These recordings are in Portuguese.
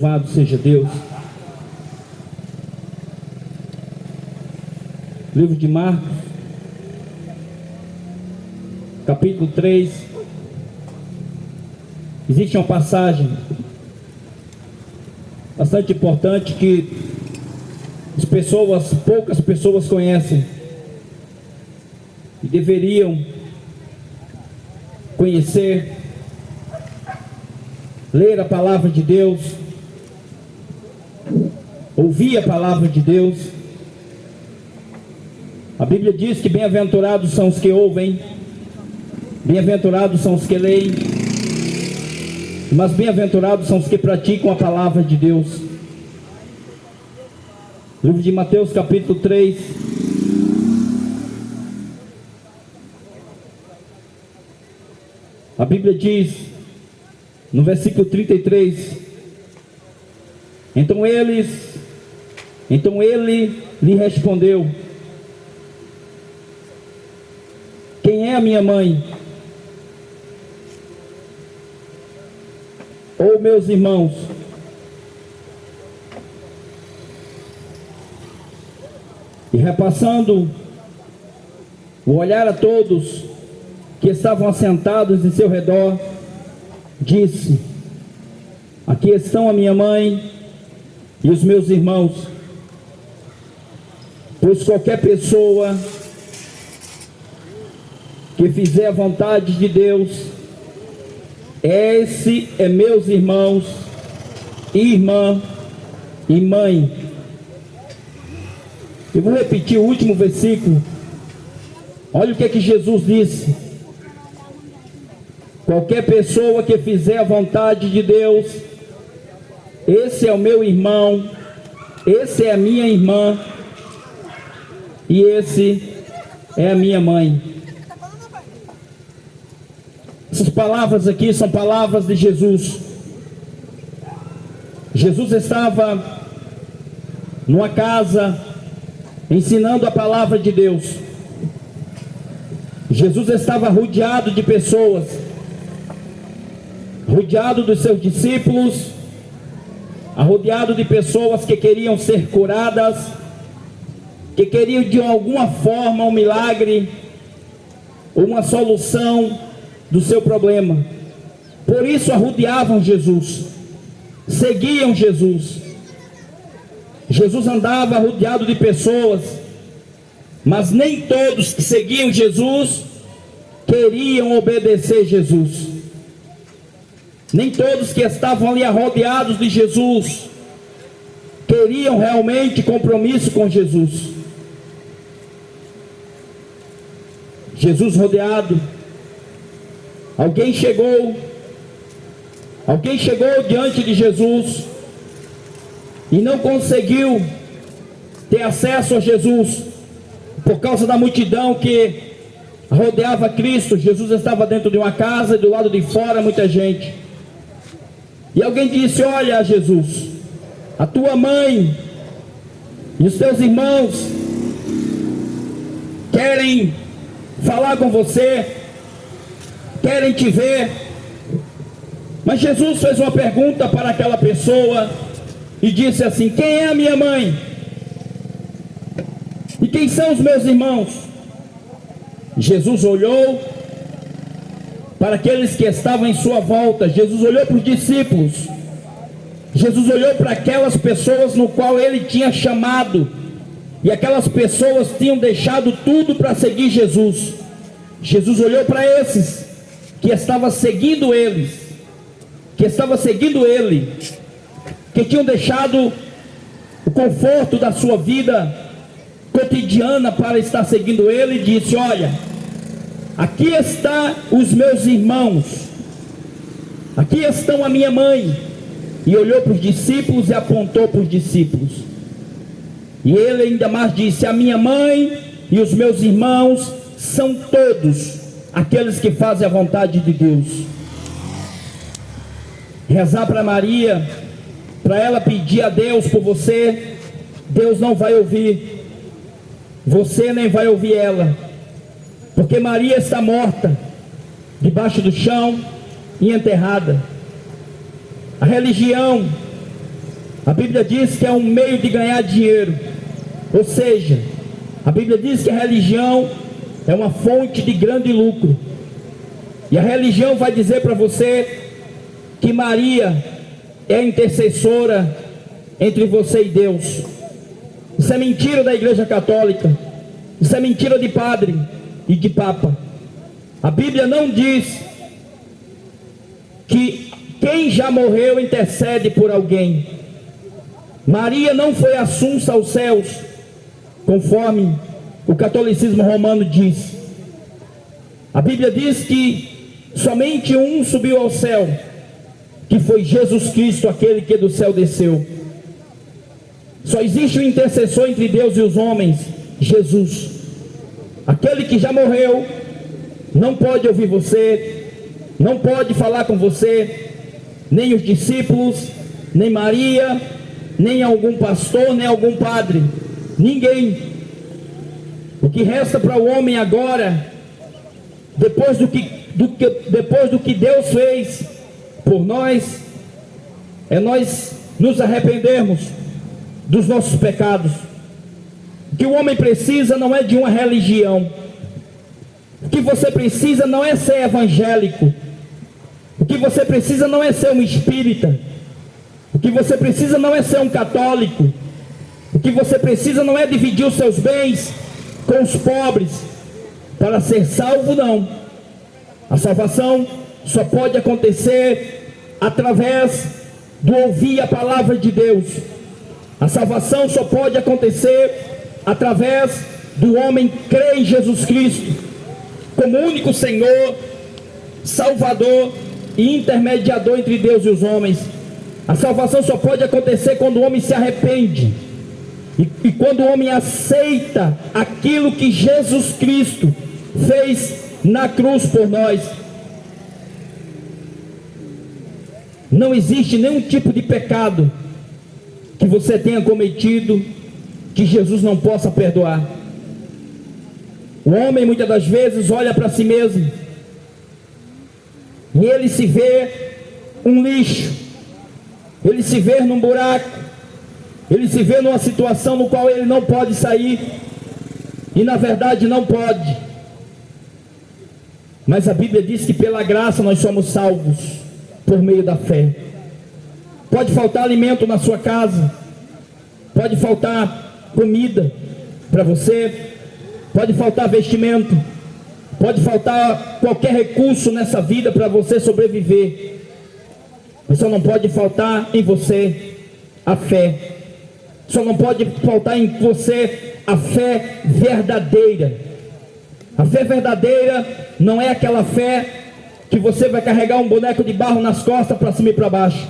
Louvado seja Deus. Livro de Marcos, capítulo 3. Existe uma passagem bastante importante que poucas pessoas conhecem e deveriam conhecer, ler a palavra de Deus, ouvir a palavra de Deus. A Bíblia diz que bem-aventurados são os que ouvem, bem-aventurados são os que leem, mas bem-aventurados são os que praticam a palavra de Deus. Livro de Mateus, capítulo 3. A Bíblia diz, no versículo 33, Então ele lhe respondeu: Quem é a minha mãe? Ou meus irmãos? E repassando o olhar a todos que estavam assentados em seu redor, disse: Aqui estão a minha mãe e os meus irmãos. Pois qualquer pessoa que fizer a vontade de Deus, esse é meus irmãos, irmã e mãe. Eu vou repetir o último versículo. Olha o que é que Jesus disse: qualquer pessoa que fizer a vontade de Deus, esse é o meu irmão, esse é a minha irmã e esse é a minha mãe. Essas palavras aqui são palavras de Jesus. Jesus estava numa casa ensinando a palavra de Deus. Jesus estava rodeado de pessoas, rodeado dos seus discípulos, rodeado de pessoas que queriam ser curadas, que queriam de alguma forma um milagre, uma solução do seu problema. Por isso rodeavam Jesus, seguiam Jesus. Jesus andava rodeado de pessoas, mas nem todos que seguiam Jesus queriam obedecer Jesus. Nem todos que estavam ali rodeados de Jesus queriam realmente compromisso com Jesus. Jesus rodeado. Alguém chegou diante de Jesus e não conseguiu ter acesso a Jesus por causa da multidão que rodeava Cristo. Jesus estava dentro de uma casa e do lado de fora muita gente. E alguém disse: olha, Jesus, a tua mãe e os teus irmãos querem falar com você, querem te ver. Mas Jesus fez uma pergunta para aquela pessoa e disse assim: quem é a minha mãe? E quem são os meus irmãos? Jesus olhou para aqueles que estavam em sua volta. Jesus olhou para os discípulos. Jesus olhou para aquelas pessoas no qual ele tinha chamado, e aquelas pessoas tinham deixado tudo para seguir Jesus. Jesus olhou para esses que estavam seguindo ele, que tinham deixado o conforto da sua vida cotidiana para estar seguindo ele, e disse: olha, aqui estão os meus irmãos, aqui estão a minha mãe. E olhou para os discípulos e apontou para os discípulos. E ele ainda mais disse: a minha mãe e os meus irmãos são todos aqueles que fazem a vontade de Deus. Rezar para Maria, para ela pedir a Deus por você, Deus não vai ouvir, você nem vai ouvir ela, porque Maria está morta, debaixo do chão e enterrada. A religião A Bíblia diz que é um meio de ganhar dinheiro. Ou seja, a Bíblia diz que a religião é uma fonte de grande lucro. E a religião vai dizer para você que Maria é a intercessora entre você e Deus. Isso é mentira da Igreja Católica. Isso é mentira de padre e de papa. A Bíblia não diz que quem já morreu intercede por alguém. Maria não foi assunta aos céus, conforme o catolicismo romano diz. A Bíblia diz que somente um subiu ao céu, que foi Jesus Cristo, aquele que do céu desceu. Só existe um intercessor entre Deus e os homens, Jesus. Aquele que já morreu não pode ouvir você, não pode falar com você, nem os discípulos, nem Maria, nem algum pastor, nem algum padre, ninguém. O que resta para o homem agora, depois do que Deus fez por nós, é nós nos arrependermos dos nossos pecados. O que o homem precisa não é de uma religião. O que você precisa não é ser evangélico. O que você precisa não é ser um espírita. O que você precisa não é ser um católico. O que você precisa não é dividir os seus bens com os pobres para ser salvo, não. A salvação só pode acontecer através do ouvir a palavra de Deus. A salvação só pode acontecer através do homem crer em Jesus Cristo como único Senhor, Salvador e intermediador entre Deus e os homens. A salvação só pode acontecer quando o homem se arrepende e quando o homem aceita aquilo que Jesus Cristo fez na cruz por nós. Não existe nenhum tipo de pecado que você tenha cometido que Jesus não possa perdoar. O homem muitas das vezes olha para si mesmo e ele se vê um lixo, ele se vê num buraco, ele se vê numa situação no qual ele não pode sair, e na verdade não pode. Mas a Bíblia diz que pela graça nós somos salvos por meio da fé. Pode faltar alimento na sua casa, pode faltar comida para você, pode faltar vestimento, pode faltar qualquer recurso nessa vida para você sobreviver, mas só não pode faltar em você a fé. Só não pode faltar em você a fé verdadeira. A fé verdadeira não é aquela fé que você vai carregar um boneco de barro nas costas para cima e para baixo.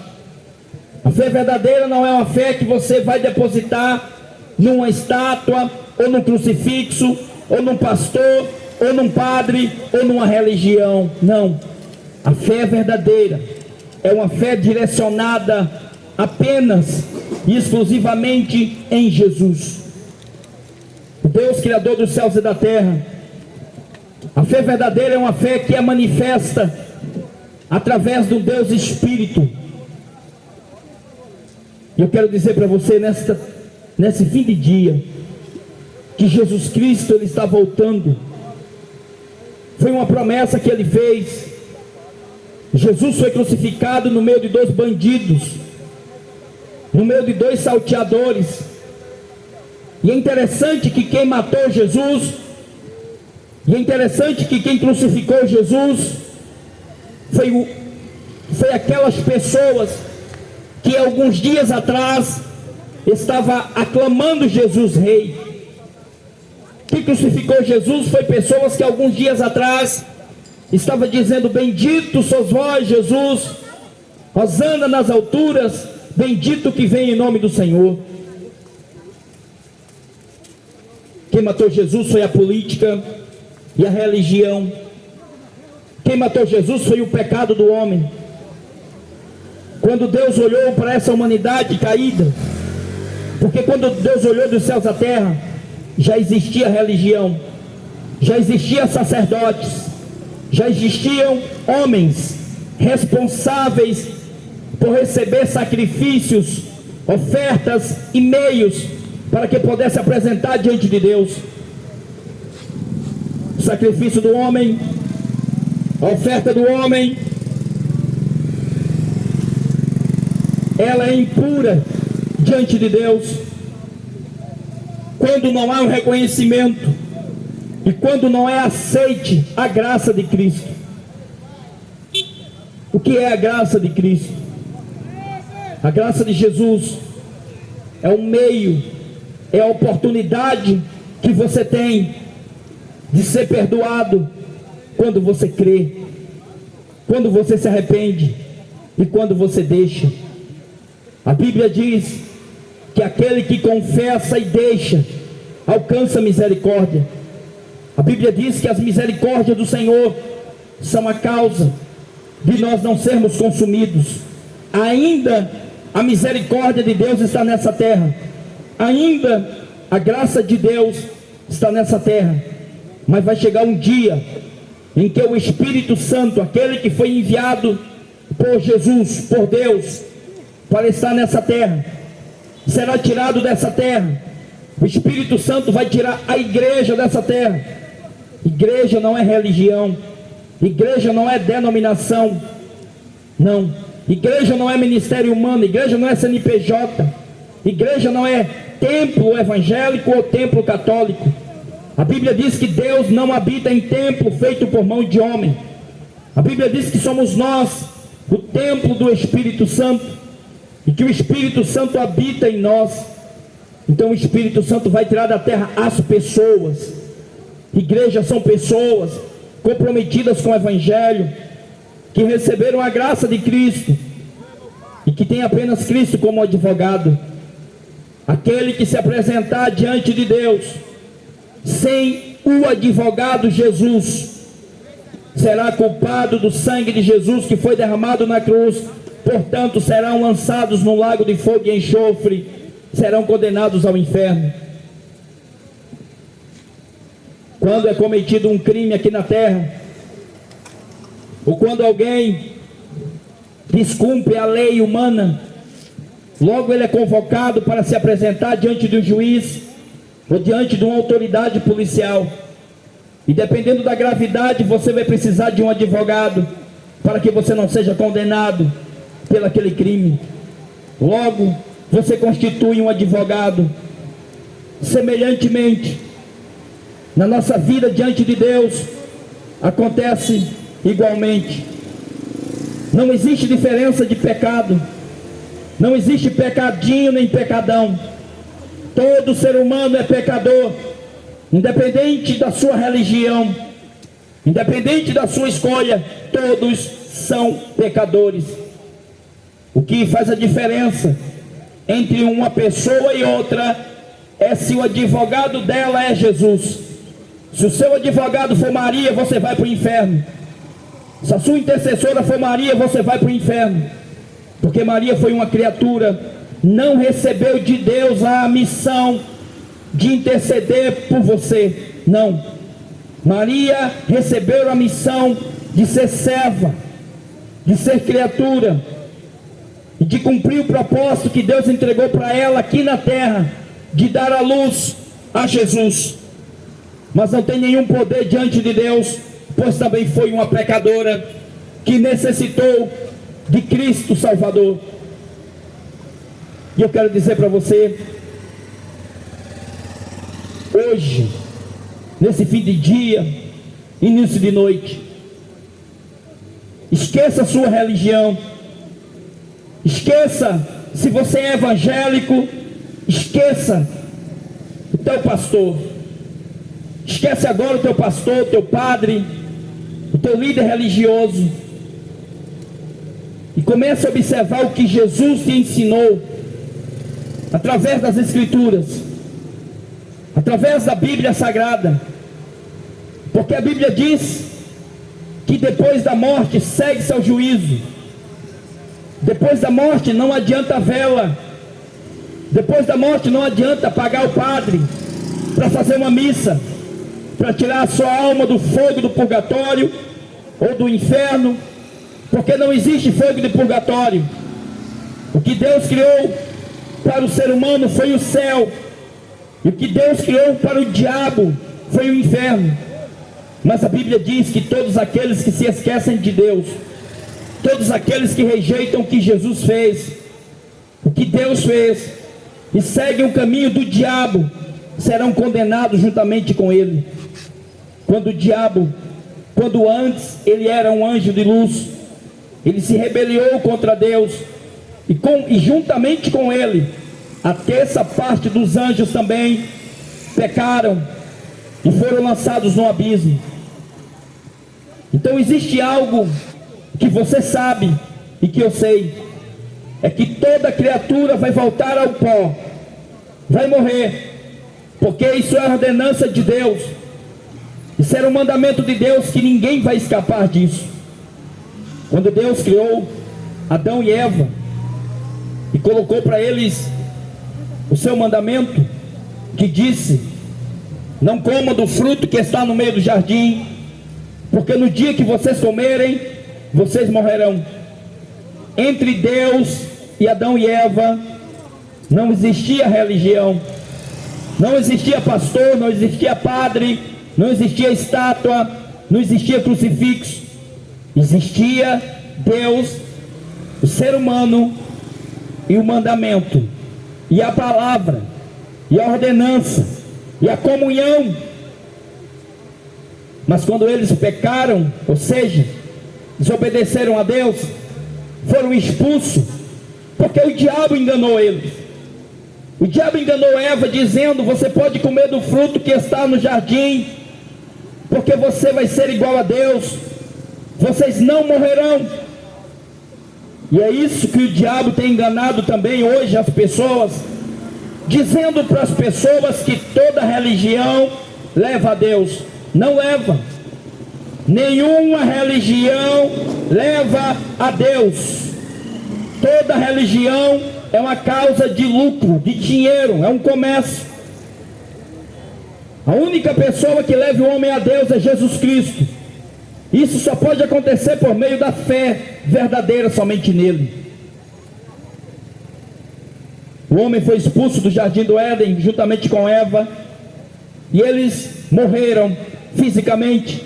A fé verdadeira não é uma fé que você vai depositar numa estátua, ou num crucifixo, ou num pastor, ou num padre, ou numa religião. Não. A fé verdadeira é uma fé direcionada apenas e exclusivamente em Jesus, o Deus Criador dos céus e da terra. A fé verdadeira é uma fé que é manifesta através do Deus Espírito. E eu quero dizer para você nesse fim de dia, que Jesus Cristo ele está voltando. Foi uma promessa que ele fez. Jesus foi crucificado no meio de 2 bandidos, no meio de 2 salteadores. E é interessante que quem matou Jesus, e é interessante que quem crucificou Jesus foi aquelas pessoas que alguns dias atrás estava aclamando Jesus rei. Quem crucificou Jesus foi pessoas que alguns dias atrás estava dizendo: bendito sois vós, Jesus, hosana nas alturas, bendito que vem em nome do Senhor. Quem matou Jesus foi a política e a religião. Quem matou Jesus foi o pecado do homem. Quando Deus olhou para essa humanidade caída, porque quando Deus olhou dos céus à terra, já existia religião, já existiam sacerdotes, já existiam homens responsáveis por receber sacrifícios, ofertas e meios para que pudesse apresentar diante de Deus. O sacrifício do homem, a oferta do homem, ela é impura diante de Deus. Quando não há um reconhecimento e quando não é aceite a graça de Cristo. O que é a graça de Cristo? A graça de Jesus é um meio, é a oportunidade que você tem de ser perdoado quando você crê, quando você se arrepende e quando você deixa. A Bíblia diz que aquele que confessa e deixa alcança misericórdia. A Bíblia diz que as misericórdias do Senhor são a causa de nós não sermos consumidos. Ainda a misericórdia de Deus está nessa terra, ainda a graça de Deus está nessa terra, mas vai chegar um dia em que o Espírito Santo, aquele que foi enviado por Jesus, por Deus, para estar nessa terra, será tirado dessa terra. O Espírito Santo vai tirar a igreja dessa terra. Igreja não é religião, igreja não é denominação, não. Igreja não é ministério humano, igreja não é CNPJ, igreja não é templo evangélico ou templo católico. A Bíblia diz que Deus não habita em templo feito por mão de homem. A Bíblia diz que somos nós o templo do Espírito Santo e que o Espírito Santo habita em nós. Então o Espírito Santo vai tirar da terra as pessoas. Igrejas são pessoas comprometidas com o Evangelho, que receberam a graça de Cristo e que tem apenas Cristo como advogado. Aquele que se apresentar diante de Deus sem o advogado Jesus será culpado do sangue de Jesus que foi derramado na cruz. Portanto, serão lançados no lago de fogo e enxofre, serão condenados ao inferno. Quando é cometido um crime aqui na terra, ou quando alguém descumpre a lei humana, logo ele é convocado para se apresentar diante de um juiz ou diante de uma autoridade policial. E dependendo da gravidade, você vai precisar de um advogado para que você não seja condenado pelo aquele crime. Logo, você constitui um advogado. Semelhantemente, na nossa vida diante de Deus, acontece igualmente. Não existe diferença de pecado, não existe pecadinho nem pecadão. Todo ser humano é pecador, independente da sua religião, independente da sua escolha, todos são pecadores. O que faz a diferença entre uma pessoa e outra é se o advogado dela é Jesus. Se o seu advogado for Maria, você vai para o inferno. Se a sua intercessora for Maria, você vai para o inferno. Porque Maria foi uma criatura, não recebeu de Deus a missão de interceder por você. Não. Maria recebeu a missão de ser serva, de ser criatura, e de cumprir o propósito que Deus entregou para ela aqui na terra, de dar a luz a Jesus. Mas não tem nenhum poder diante de Deus, pois também foi uma pecadora que necessitou de Cristo Salvador. E eu quero dizer para você, hoje, nesse fim de dia, início de noite, esqueça a sua religião, esqueça se você é evangélico, esqueça o teu pastor, esquece agora o teu pastor, o teu padre, o teu líder religioso, e comece a observar o que Jesus te ensinou, através das Escrituras, através da Bíblia Sagrada, porque a Bíblia diz que depois da morte segue-se ao juízo. Depois da morte não adianta vela, depois da morte não adianta pagar o padre para fazer uma missa, para tirar a sua alma do fogo do purgatório ou do inferno, porque não existe fogo de purgatório. O que Deus criou para o ser humano foi o céu, e o que Deus criou para o diabo foi o inferno. Mas a Bíblia diz que todos aqueles que se esquecem de Deus, todos aqueles que rejeitam o que Jesus fez, o que Deus fez, e seguem o caminho do diabo, serão condenados juntamente com ele. Quando antes ele era um anjo de luz, ele se rebelou contra Deus, e juntamente com ele, a terça parte dos anjos também pecaram e foram lançados no abismo. Então existe algo que você sabe e que eu sei, é que toda criatura vai voltar ao pó, vai morrer, porque isso é a ordenança de Deus, isso era um mandamento de Deus, que ninguém vai escapar disso. Quando Deus criou Adão e Eva e colocou para eles o seu mandamento, que disse: não comam do fruto que está no meio do jardim, porque no dia que vocês comerem, vocês morrerão. Entre Deus e Adão e Eva não existia religião, não existia pastor, não existia padre, não existia estátua, não existia crucifixo. Existia Deus, o ser humano e o mandamento, e a palavra, e a ordenança, e a comunhão. Mas quando eles pecaram, ou seja, desobedeceram a Deus, foram expulsos, porque o diabo enganou eles. O diabo enganou Eva dizendo: você pode comer do fruto que está no jardim, porque você vai ser igual a Deus, vocês não morrerão. E é isso que o diabo tem enganado também hoje as pessoas, dizendo para as pessoas que toda religião leva a Deus. Não leva. Nenhuma religião leva a Deus. Toda religião é uma causa de lucro, de dinheiro, é um comércio. A única pessoa que leva o homem a Deus é Jesus Cristo. Isso só pode acontecer por meio da fé verdadeira somente nele. O homem foi expulso do jardim do Éden juntamente com Eva, e eles morreram fisicamente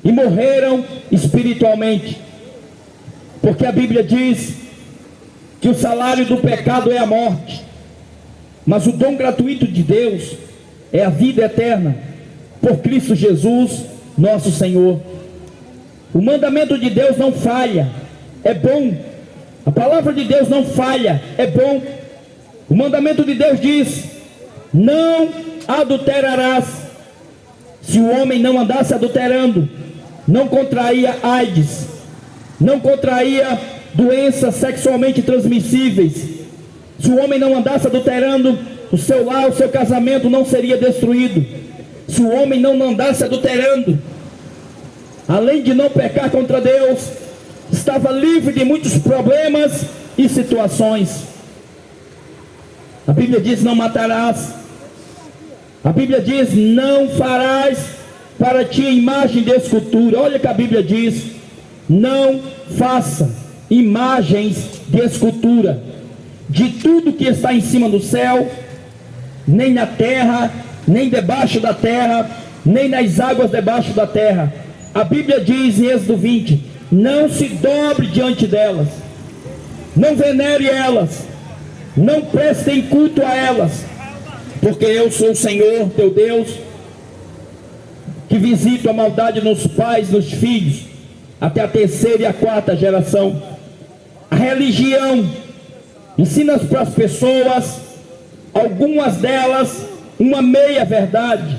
e morreram espiritualmente, porque a Bíblia diz que o salário do pecado é a morte, mas o dom gratuito de Deus é a vida eterna por Cristo Jesus nosso Senhor. O mandamento de Deus não falha, é bom. A palavra de Deus não falha, é bom. O mandamento de Deus diz: não adulterarás. Se o homem não andasse adulterando, não contraía AIDS, não contraía doenças sexualmente transmissíveis. Se o homem não andasse adulterando, o seu lar, o seu casamento não seria destruído. Se o homem não andasse adulterando, além de não pecar contra Deus, estava livre de muitos problemas e situações. A Bíblia diz: não matarás. A Bíblia diz: não farás para ti imagem de escultura. Olha que a Bíblia diz: não faça imagens de escultura de tudo que está em cima do céu, nem na terra, nem debaixo da terra, nem nas águas debaixo da terra. A Bíblia diz em Êxodo 20: não se dobre diante delas, não venere elas, não prestem culto a elas, porque eu sou o Senhor teu Deus, que visito a maldade nos pais, nos filhos, até a terceira e a quarta geração. A religião ensina para as pessoas, algumas delas, uma meia verdade,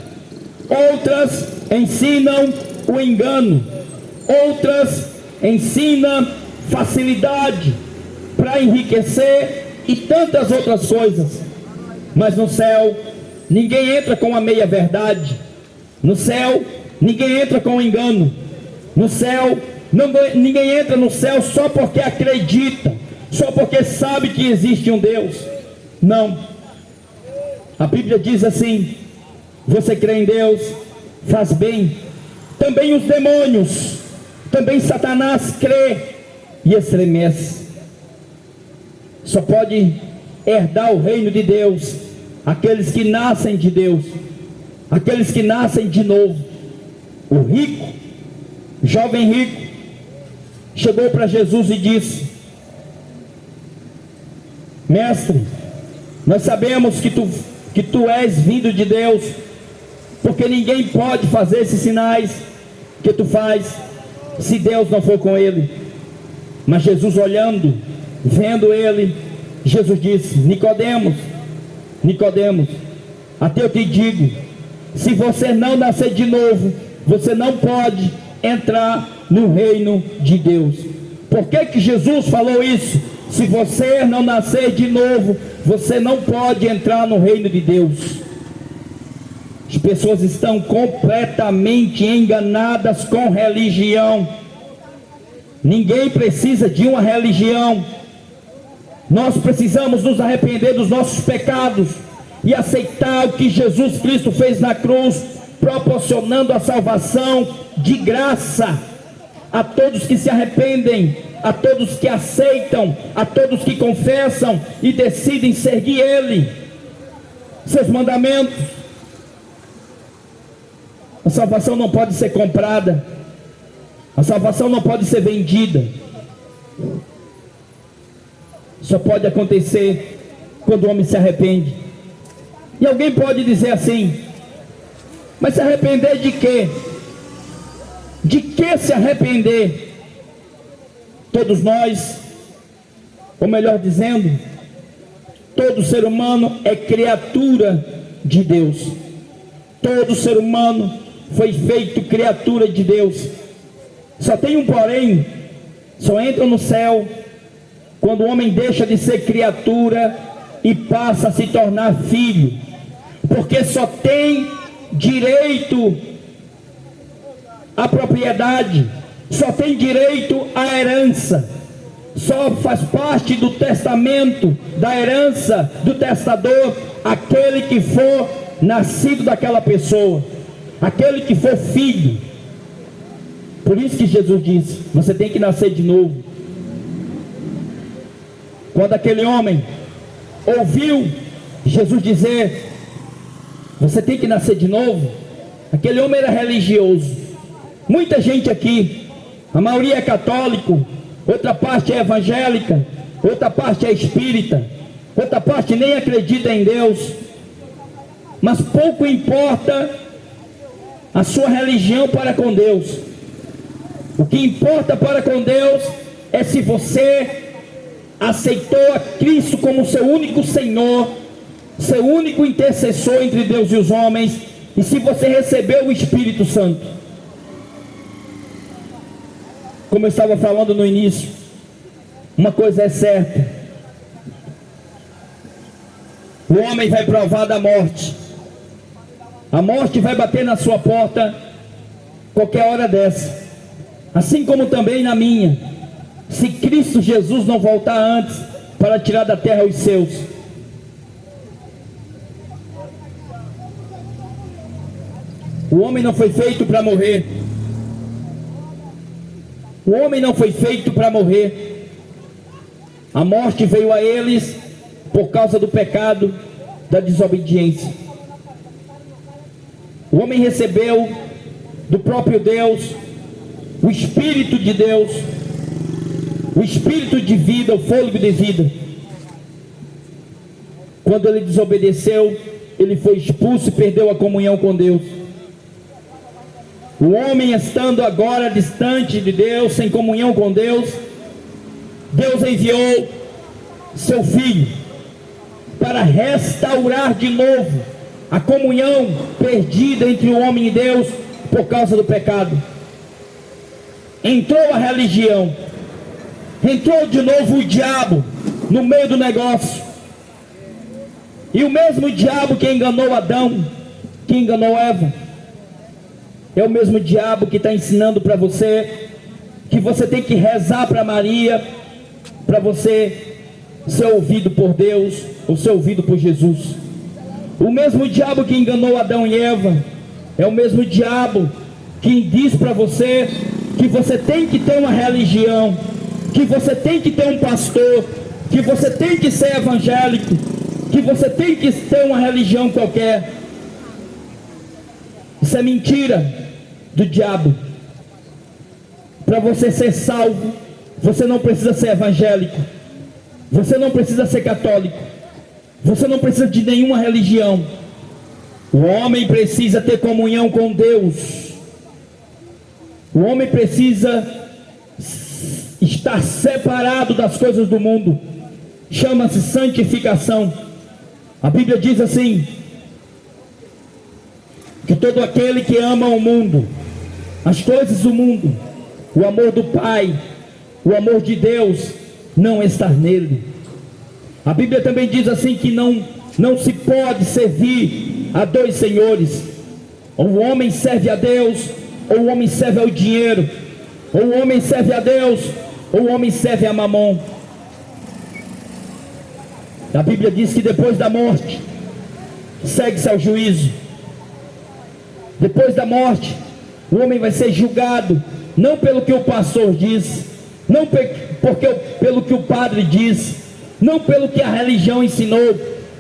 outras ensinam o engano, outras ensinam facilidade para enriquecer e tantas outras coisas. Mas no céu ninguém entra com a meia verdade. No céu ninguém entra com o engano. No céu ninguém entra no céu só porque acredita, só porque sabe que existe um Deus. Não. A Bíblia diz assim: você crê em Deus, faz bem. Também os demônios, também Satanás crê e estremece. Só pode herdar o reino de Deus, aqueles que nascem de Deus, aqueles que nascem de novo. O rico, jovem rico, chegou para Jesus e disse: Mestre, nós sabemos que tu és vindo de Deus, porque ninguém pode fazer esses sinais que tu faz, se Deus não for com ele. Mas Jesus, olhando, vendo ele, Jesus disse: Nicodemos, até eu te digo, se você não nascer de novo, você não pode entrar no reino de Deus. Por que Jesus falou isso? Se você não nascer de novo, você não pode entrar no reino de Deus. As pessoas estão completamente enganadas com religião. Ninguém precisa de uma religião. Nós precisamos nos arrepender dos nossos pecados e aceitar o que Jesus Cristo fez na cruz, proporcionando a salvação de graça a todos que se arrependem, a todos que aceitam, a todos que confessam e decidem seguir Ele, seus mandamentos. A salvação não pode ser comprada, a salvação não pode ser vendida. Só pode acontecer quando o homem se arrepende. E alguém pode dizer assim: mas se arrepender de quê? De que se arrepender? Todos nós, ou melhor dizendo, todo ser humano é criatura de Deus. Todo ser humano foi feito criatura de Deus. Só tem um porém: só entra no céu quando o homem deixa de ser criatura e passa a se tornar filho, porque só tem direito à propriedade, só tem direito à herança, só faz parte do testamento, da herança do testador, aquele que for nascido daquela pessoa, aquele que for filho. Por isso que Jesus disse: você tem que nascer de novo. Quando aquele homem ouviu Jesus dizer: você tem que nascer de novo, aquele homem era religioso. Muita gente aqui, a maioria é católico, outra parte é evangélica, outra parte é espírita, outra parte nem acredita em Deus. Mas pouco importa a sua religião para com Deus. O que importa para com Deus é se você aceitou a Cristo como seu único Senhor, seu único intercessor entre Deus e os homens, e se você recebeu o Espírito Santo. Como eu estava falando no início, uma coisa é certa: o homem vai provar da morte. A morte vai bater na sua porta qualquer hora dessa, assim como também na minha, se Cristo Jesus não voltar antes para tirar da terra os seus. O homem não foi feito para morrer. O homem não foi feito para morrer. A morte veio a eles por causa do pecado, da desobediência. O homem recebeu do próprio Deus o Espírito de Deus, o Espírito de vida, o fôlego de vida. Quando ele desobedeceu, ele foi expulso e perdeu a comunhão com Deus. O homem, estando agora distante de Deus, sem comunhão com Deus, Deus enviou seu Filho para restaurar de novo a comunhão perdida entre o homem e Deus por causa do pecado. Entrou a religião, entrou de novo o diabo no meio do negócio. E o mesmo diabo que enganou Adão, que enganou Eva, é o mesmo diabo que está ensinando para você que você tem que rezar para Maria para você ser ouvido por Deus ou ser ouvido por Jesus. O mesmo diabo que enganou Adão e Eva é o mesmo diabo que diz para você que você tem que ter uma religião, que você tem que ter um pastor, que você tem que ser evangélico, que você tem que ter uma religião qualquer. Isso é mentira do diabo. Para você ser salvo, você não precisa ser evangélico, você não precisa ser católico, você não precisa de nenhuma religião. O homem precisa ter comunhão com Deus. O homem precisa estar separado das coisas do mundo. Chama-se santificação. A Bíblia diz assim, que todo aquele que ama o mundo, as coisas do mundo, o amor do Pai, o amor de Deus, não está nele. A Bíblia também diz assim, que não se pode servir a dois senhores. Ou o homem serve a Deus, ou o homem serve ao dinheiro. Ou o homem serve a Deus, ou o homem serve a Mamon. A Bíblia diz que depois da morte segue-se ao juízo. Depois da morte, o homem vai ser julgado, não pelo que o pastor diz, não pelo que o padre diz, não pelo que a religião ensinou.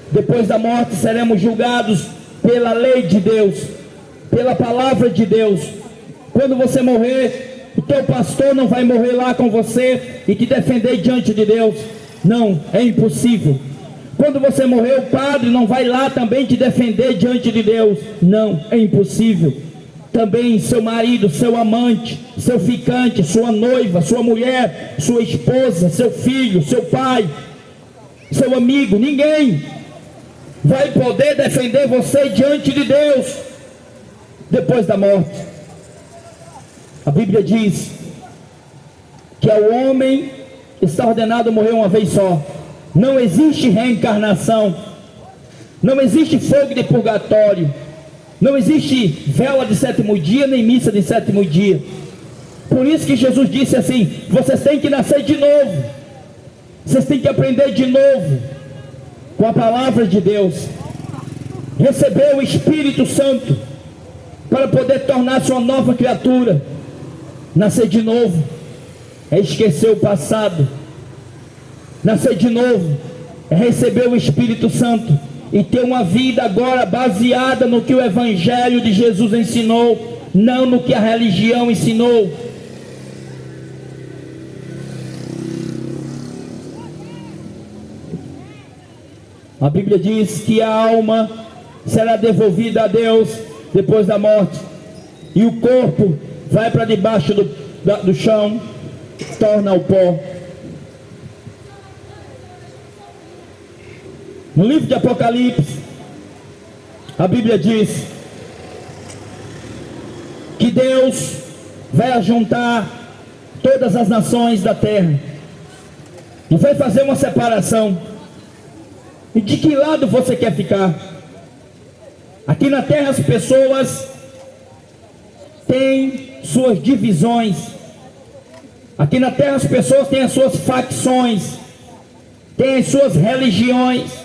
Depois da morte seremos julgados pela lei de Deus, pela palavra de Deus. Quando você morrer, o teu pastor não vai morrer lá com você e te defender diante de Deus. Não, é impossível. Quando você morrer, o padre não vai lá também te defender diante de Deus. Não, é impossível. Também seu marido, seu amante, seu ficante, sua noiva, sua mulher, sua esposa, seu filho, seu pai, seu amigo, ninguém vai poder defender você diante de Deus depois da morte. A Bíblia diz que ao homem está ordenado morrer uma vez só. Não existe reencarnação, não existe fogo de purgatório, não existe vela de sétimo dia, nem missa de sétimo dia. Por isso que Jesus disse assim: vocês têm que nascer de novo, vocês têm que aprender de novo com a palavra de Deus, receber o Espírito Santo para poder tornar-se uma nova criatura. Nascer de novo é esquecer o passado. Nascer de novo é receber o Espírito Santo e ter uma vida agora baseada no que o Evangelho de Jesus ensinou, não no que a religião ensinou. A Bíblia diz que a alma será devolvida a Deus depois da morte, e o corpo vai para debaixo do chão, torna ao pó. No livro de Apocalipse, a Bíblia diz que Deus vai ajuntar todas as nações da terra e vai fazer uma separação. E de que lado você quer ficar? Aqui na terra as pessoas têm suas divisões. Aqui na terra as pessoas têm as suas facções, têm as suas religiões.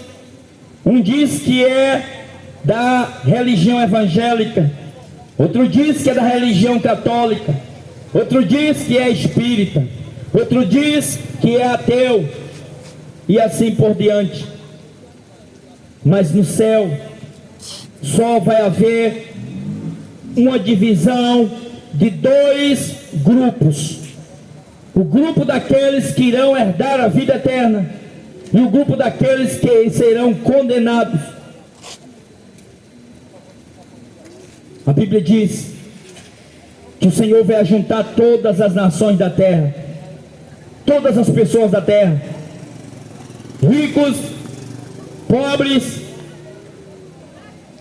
Um diz que é da religião evangélica, outro diz que é da religião católica, outro diz que é espírita, outro diz que é ateu, e assim por diante. Mas no céu só vai haver uma divisão de dois grupos: o grupo daqueles que irão herdar a vida eterna e o grupo daqueles que serão condenados. A Bíblia diz que o Senhor vai ajuntar todas as nações da terra, todas as pessoas da terra, ricos, pobres,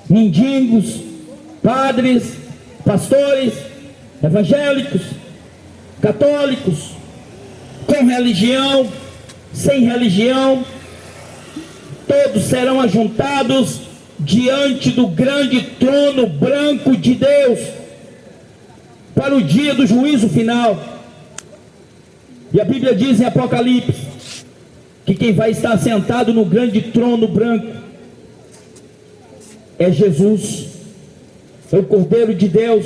mendigos, padres, pastores, evangélicos, católicos, com religião, sem religião, todos serão ajuntados diante do grande trono branco de Deus para o dia do juízo final. E a Bíblia diz em Apocalipse que quem vai estar sentado no grande trono branco é Jesus, é o Cordeiro de Deus.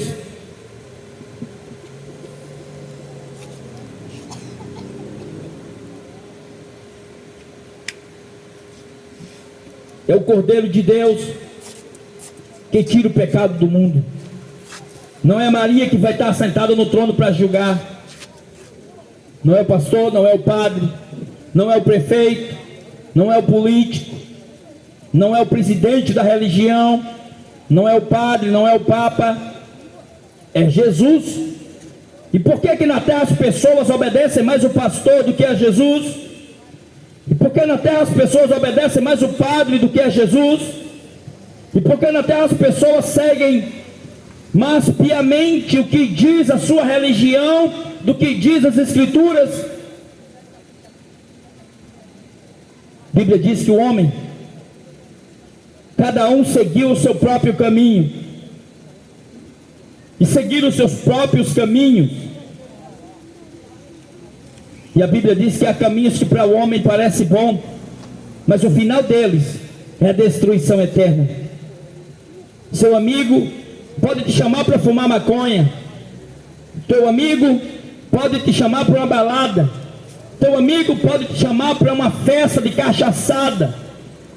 é o Cordeiro de Deus que tira o pecado do mundo. Não é Maria que vai estar sentada no trono para julgar. Não é o pastor, não é o padre, não é o prefeito, não é o político, não é o presidente da religião, não é o padre, não é o papa, é Jesus. E por que na terra as pessoas obedecem mais o pastor do que a Jesus? E por que na terra as pessoas obedecem mais o padre do que a Jesus? E por que na terra as pessoas seguem mais piamente o que diz a sua religião do que diz as Escrituras? A Bíblia diz que o homem, cada um seguiu o seu próprio caminho, e seguiram os seus próprios caminhos. E a Bíblia diz que há caminhos que para o homem parece bom, mas o final deles é a destruição eterna. Seu amigo pode te chamar para fumar maconha, teu amigo pode te chamar para uma balada, teu amigo pode te chamar para uma festa de cachaçada,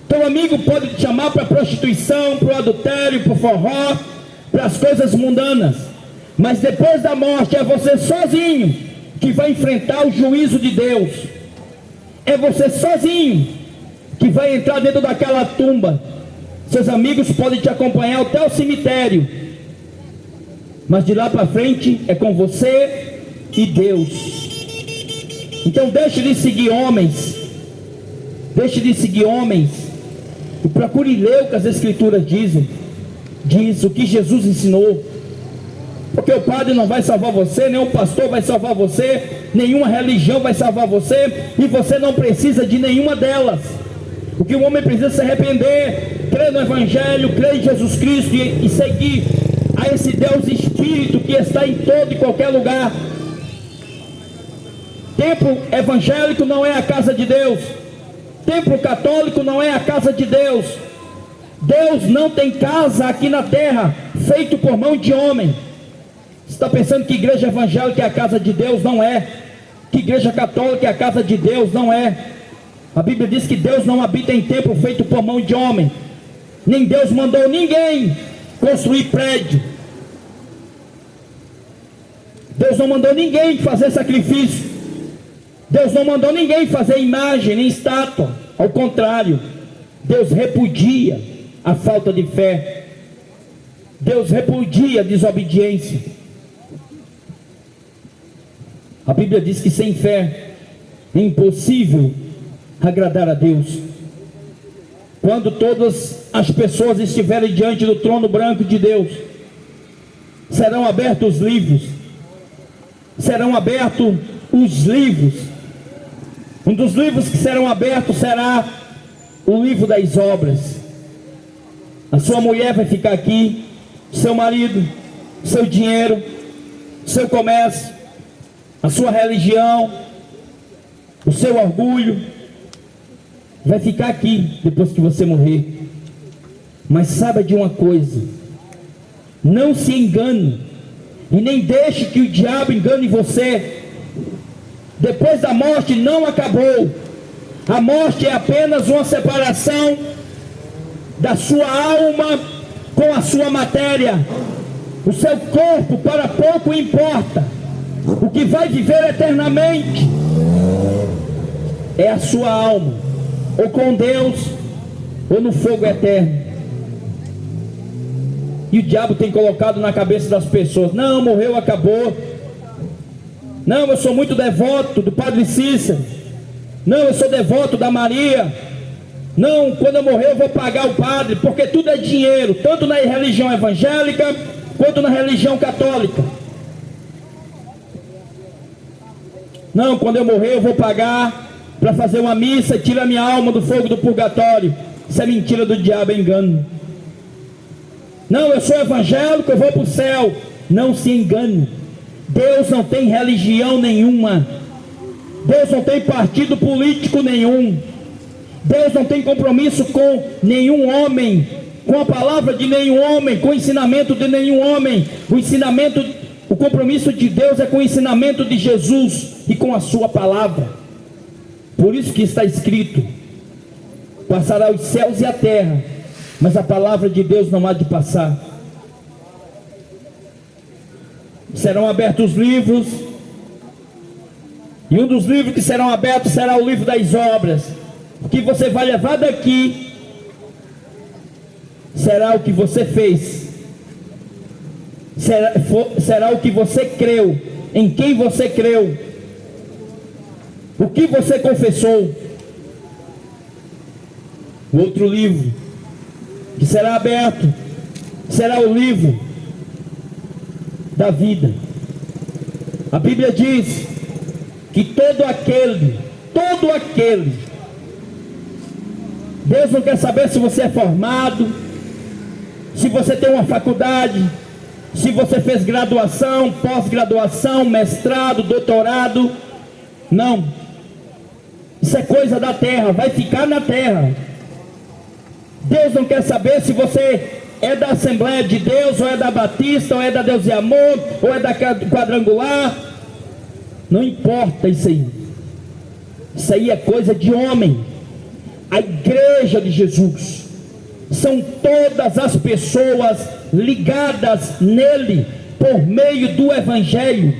teu amigo pode te chamar para prostituição, para o adultério, para o forró, para as coisas mundanas. Mas depois da morte é você sozinho que vai enfrentar o juízo de Deus. É você sozinho que vai entrar dentro daquela tumba. Seus amigos podem te acompanhar até o cemitério, mas de lá para frente é com você e Deus. Então deixe de seguir homens, e procure ler o que as Escrituras dizem. Diz o que Jesus ensinou, porque o padre não vai salvar você, nenhum pastor vai salvar você, nenhuma religião vai salvar você, e você não precisa de nenhuma delas. O que o homem precisa se arrepender, crer no Evangelho, crer em Jesus Cristo e seguir a esse Deus Espírito que está em todo e qualquer lugar. Templo evangélico não é a casa de Deus, templo católico não é a casa de Deus. Deus não tem casa aqui na terra, feito por mão de homem. Você está pensando que igreja evangélica é a casa de Deus? Não é. Que igreja católica é a casa de Deus? Não é. A Bíblia diz que Deus não habita em templo feito por mão de homem. Nem Deus mandou ninguém construir prédio. Deus não mandou ninguém fazer sacrifício. Deus não mandou ninguém fazer imagem, nem estátua. Ao contrário, Deus repudia a falta de fé. Deus repudia a desobediência. A Bíblia diz que sem fé é impossível agradar a Deus. Quando todas as pessoas estiverem diante do trono branco de Deus, serão abertos os livros. Serão abertos os livros. Um dos livros que serão abertos será o livro das obras. A sua mulher vai ficar aqui, seu marido, seu dinheiro, seu comércio, a sua religião, o seu orgulho, vai ficar aqui depois que você morrer. Mas saiba de uma coisa: não se engane, e nem deixe que o diabo engane você. Depois da morte não acabou. A morte é apenas uma separação da sua alma com a sua matéria. O seu corpo para pouco importa. O que vai viver eternamente é a sua alma, ou com Deus, ou no fogo eterno. E o diabo tem colocado na cabeça das pessoas: não, morreu, acabou. Não, eu sou muito devoto do Padre Cícero. Não, eu sou devoto da Maria. Não, quando eu morrer eu vou pagar o padre, porque tudo é dinheiro, tanto na religião evangélica quanto na religião católica. Não, quando eu morrer eu vou pagar para fazer uma missa e tirar minha alma do fogo do purgatório. Isso é mentira do diabo, é engano. Não, eu sou evangélico, eu vou para o céu. Não se engane. Deus não tem religião nenhuma. Deus não tem partido político nenhum. Deus não tem compromisso com nenhum homem, com a palavra de nenhum homem, com o ensinamento de nenhum homem. O compromisso de Deus é com o ensinamento de Jesus e com a sua palavra. Por isso que está escrito: Passará os céus e a terra, mas a palavra de Deus não há de passar. Serão abertos os livros, e um dos livros que serão abertos será o livro das obras. O que você vai levar daqui será o que você fez, será o que você creu, em quem você creu, o que você confessou. O outro livro que será aberto será o livro da vida. A Bíblia diz que todo aquele, Deus não quer saber se você é formado, se você tem uma faculdade, se você fez graduação, pós-graduação, mestrado, doutorado. Não, isso é coisa da terra, vai ficar na terra. Deus não quer saber se você é da Assembleia de Deus, ou é da Batista, ou é da Deus e Amor, ou é da Quadrangular. Não importa isso aí. Isso aí é coisa de homem. A igreja de Jesus são todas as pessoas ligadas nele por meio do Evangelho.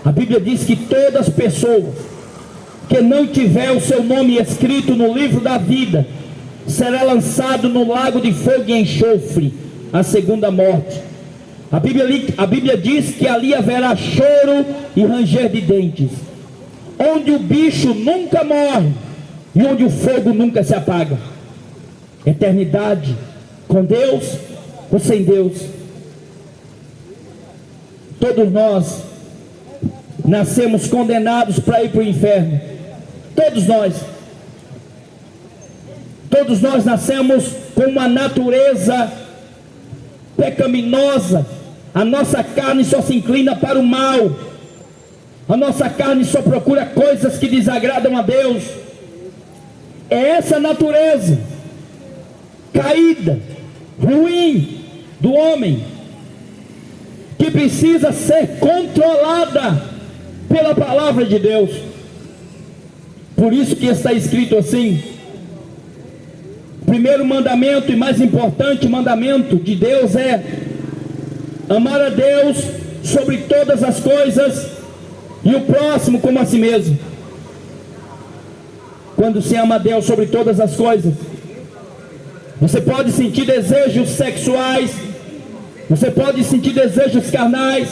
A Bíblia diz que todas as pessoas que não tiver o seu nome escrito no livro da vida será lançado no lago de fogo e enxofre, a segunda morte. A Bíblia diz que ali haverá choro e ranger de dentes, onde o bicho nunca morre e onde o fogo nunca se apaga. Eternidade com Deus ou sem Deus. Todos nós nascemos condenados para ir para o inferno. Todos nós nascemos com uma natureza pecaminosa. A nossa carne só se inclina para o mal, a nossa carne só procura coisas que desagradam a Deus. É essa natureza caída, ruim do homem, que precisa ser controlada pela palavra de Deus. Por isso que está escrito assim: primeiro mandamento e mais importante mandamento de Deus é amar a Deus sobre todas as coisas e o próximo como a si mesmo. Quando se ama a Deus sobre todas as coisas, você pode sentir desejos sexuais, você pode sentir desejos carnais,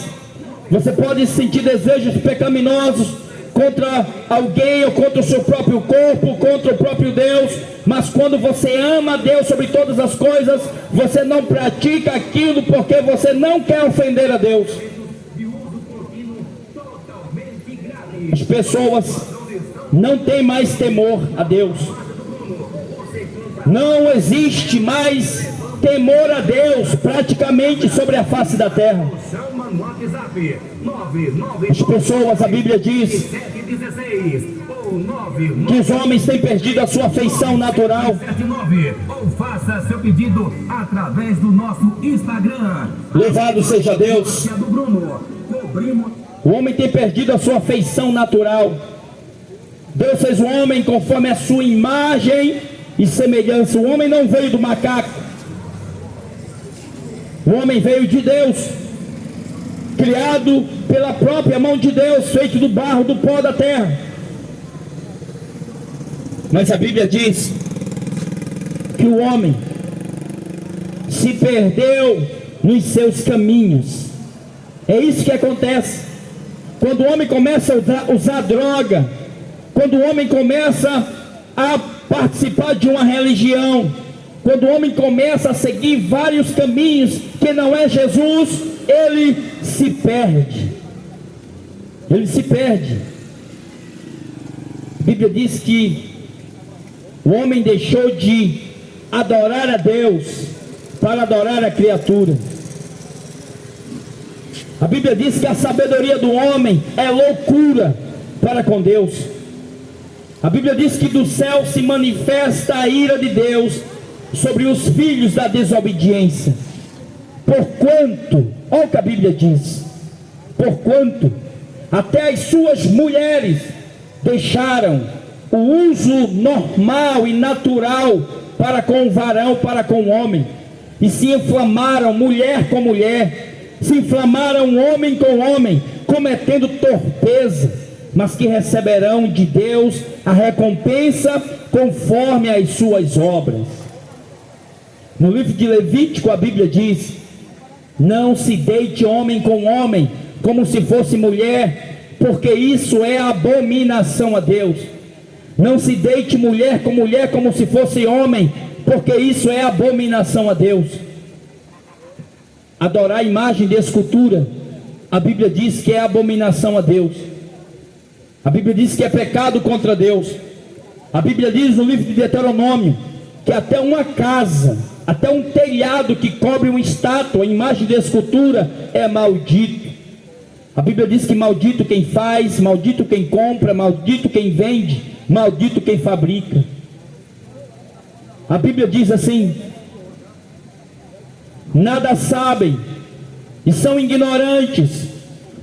você pode sentir desejos pecaminosos contra alguém ou contra o seu próprio corpo, contra o próprio Deus. Mas quando você ama a Deus sobre todas as coisas, você não pratica aquilo porque você não quer ofender a Deus. As pessoas não têm mais temor a Deus. Não existe mais temor a Deus praticamente sobre a face da terra. As pessoas, a Bíblia diz que os homens têm perdido a sua afeição natural. Ou faça seu pedido através do nosso Instagram. Louvado seja Deus. O homem tem perdido a sua afeição natural. Deus fez o homem conforme a sua imagem e semelhança. O homem não veio do macaco. O homem veio de Deus, criado pela própria mão de Deus, feito do barro, do pó da terra. Mas a Bíblia diz que o homem se perdeu nos seus caminhos. É isso que acontece quando o homem começa a usar droga, quando o homem começa a participar de uma religião, quando o homem começa a seguir vários caminhos que não é Jesus, ele se perde. Ele se perde. A Bíblia diz que o homem deixou de adorar a Deus para adorar a criatura. A Bíblia diz que a sabedoria do homem é loucura para com Deus. A Bíblia diz que do céu se manifesta a ira de Deus sobre os filhos da desobediência. Porquanto, olha o que a Bíblia diz: porquanto até as suas mulheres deixaram o uso normal e natural para com o varão, para com o homem, e se inflamaram mulher com mulher, se inflamaram homem com homem, cometendo torpeza, mas que receberão de Deus a recompensa conforme as suas obras. No livro de Levítico a Bíblia diz: não se deite homem com homem, como se fosse mulher, porque isso é abominação a Deus. Não se deite mulher com mulher como se fosse homem, porque isso é abominação a Deus. Adorar imagem de escultura, a Bíblia diz que é abominação a Deus. A Bíblia diz que é pecado contra Deus. A Bíblia diz no livro de Deuteronômio que até uma casa, até um telhado que cobre uma estátua, imagem de escultura, é maldito. A Bíblia diz que maldito quem faz, maldito quem compra, maldito quem vende, maldito quem fabrica. A Bíblia diz assim: nada sabem e são ignorantes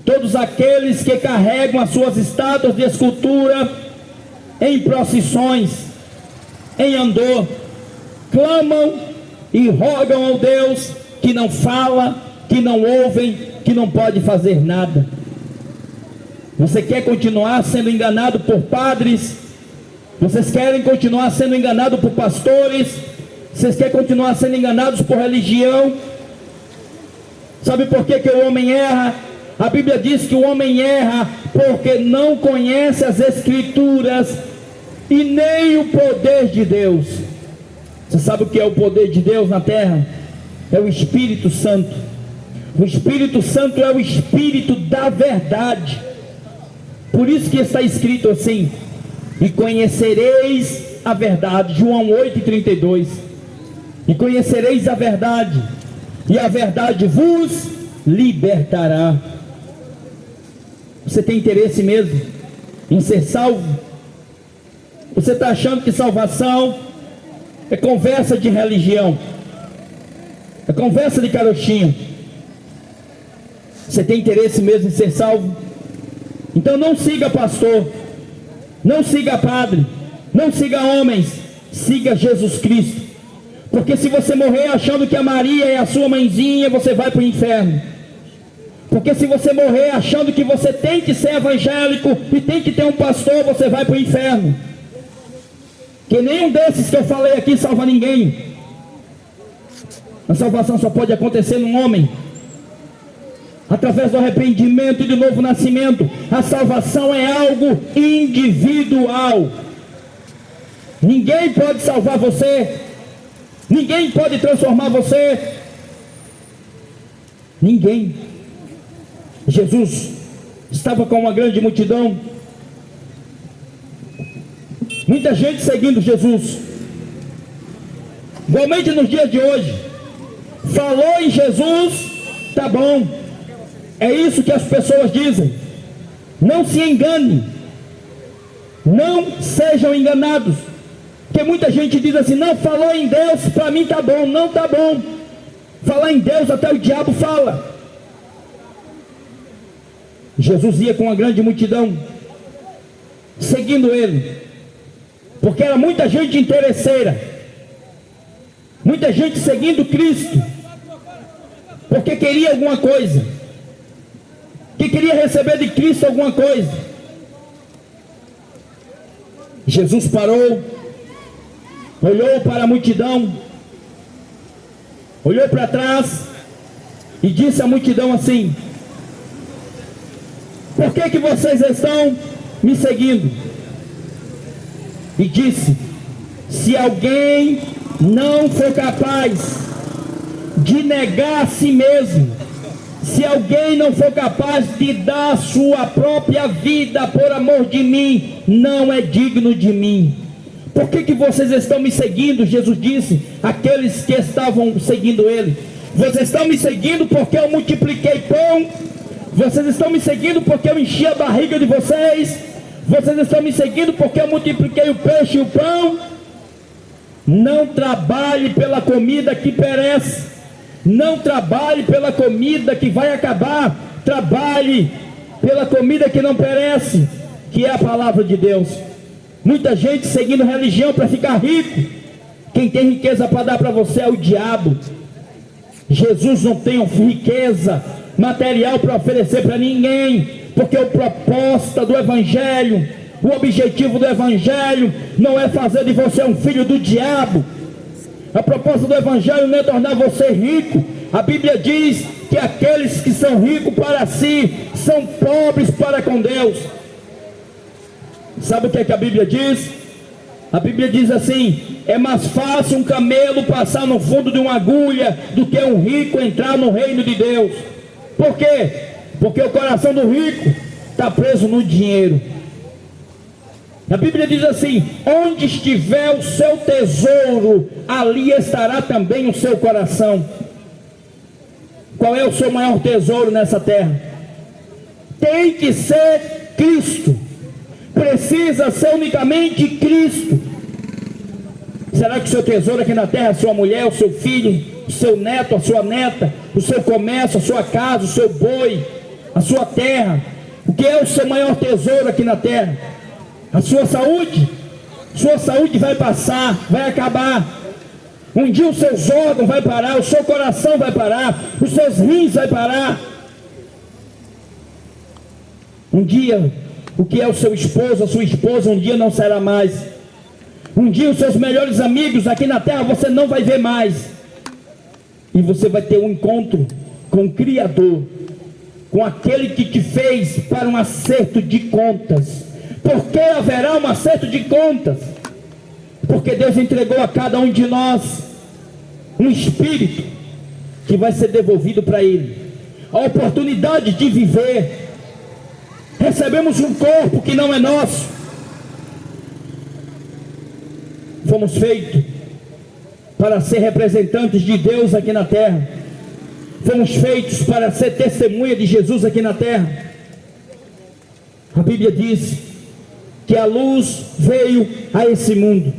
todos aqueles que carregam as suas estátuas de escultura em procissões, em andor, clamam e rogam ao Deus que não fala, que não ouvem, que não pode fazer nada. Você quer continuar sendo enganado por padres? Vocês querem continuar sendo enganados por pastores? Vocês querem continuar sendo enganados por religião? Sabe por que o homem erra? A Bíblia diz que o homem erra porque não conhece as Escrituras e nem o poder de Deus. Você sabe o que é o poder de Deus na terra? É o Espírito Santo. O Espírito Santo é o Espírito da verdade. Por isso que está escrito assim: e conhecereis a verdade. João 8,32. E conhecereis a verdade, e a verdade vos libertará. Você tem interesse mesmo em ser salvo? Você está achando que salvação é conversa de religião, é conversa de carochinha? Você tem interesse mesmo em ser salvo? Então não siga pastor, não siga padre, não siga homens, siga Jesus Cristo. Porque se você morrer achando que a Maria é a sua mãezinha, você vai para o inferno. Porque se você morrer achando que você tem que ser evangélico e tem que ter um pastor, você vai para o inferno. Que nenhum desses que eu falei aqui salva ninguém. A salvação só pode acontecer num homem, através do arrependimento e do novo nascimento. A salvação é algo individual. Ninguém pode salvar você, ninguém pode transformar você, ninguém. Jesus estava com uma grande multidão, muita gente seguindo Jesus. Igualmente nos dias de hoje, falou em Jesus, tá bom. É isso que as pessoas dizem. Não se engane, não sejam enganados. Porque muita gente diz assim: não, falou em Deus, para mim tá bom. Não tá bom. Falar em Deus até o diabo fala. Jesus ia com uma grande multidão seguindo ele, porque era muita gente interesseira, muita gente seguindo Cristo, porque queria alguma coisa, que queria receber de Cristo alguma coisa. Jesus parou, olhou para a multidão, olhou para trás e disse à multidão assim: por que vocês estão me seguindo? E disse: se alguém não for capaz de negar a si mesmo, se alguém não for capaz de dar sua própria vida por amor de mim, não é digno de mim. Por que vocês estão me seguindo? Jesus disse àqueles que estavam seguindo ele: vocês estão me seguindo porque eu multipliquei pão? Vocês estão me seguindo porque eu enchi a barriga de vocês? Vocês estão me seguindo porque eu multipliquei o peixe e o pão? Não trabalhe pela comida que perece, não trabalhe pela comida que vai acabar, trabalhe pela comida que não perece, que é a palavra de Deus. Muita gente seguindo religião para ficar rico. Quem tem riqueza para dar para você é o diabo. Jesus não tem riqueza material para oferecer para ninguém, porque a proposta do Evangelho, o objetivo do Evangelho não é fazer de você um filho do diabo. A proposta do Evangelho não é tornar você rico. A Bíblia diz que aqueles que são ricos para si são pobres para com Deus. Sabe o que é que a Bíblia diz? A Bíblia diz assim: é mais fácil um camelo passar no fundo de uma agulha do que um rico entrar no reino de Deus. Por quê? Porque o coração do rico está preso no dinheiro. A Bíblia diz assim: onde estiver o seu tesouro, ali estará também o seu coração. Qual é o seu maior tesouro nessa terra? Tem que ser Cristo. Precisa ser unicamente Cristo. Será que o seu tesouro aqui na terra é a sua mulher, o seu filho, o seu neto, a sua neta, o seu comércio, a sua casa, o seu boi, a sua terra? O que é o seu maior tesouro aqui na terra? A sua saúde? Sua saúde vai passar, vai acabar. Um dia os seus órgãos vai parar, o seu coração vai parar, os seus rins vai parar. Um dia, o que é o seu esposo, a sua esposa, um dia não será mais. Um dia os seus melhores amigos aqui na terra você não vai ver mais. E você vai ter um encontro com o Criador, com aquele que te fez para um acerto de contas. Por que haverá um acerto de contas? Porque Deus entregou a cada um de nós um espírito que vai ser devolvido para Ele, a oportunidade de viver. Recebemos um corpo que não é nosso. Fomos feitos para ser representantes de Deus aqui na terra. Fomos feitos para ser testemunha de Jesus aqui na terra. A Bíblia diz que a luz veio a esse mundo,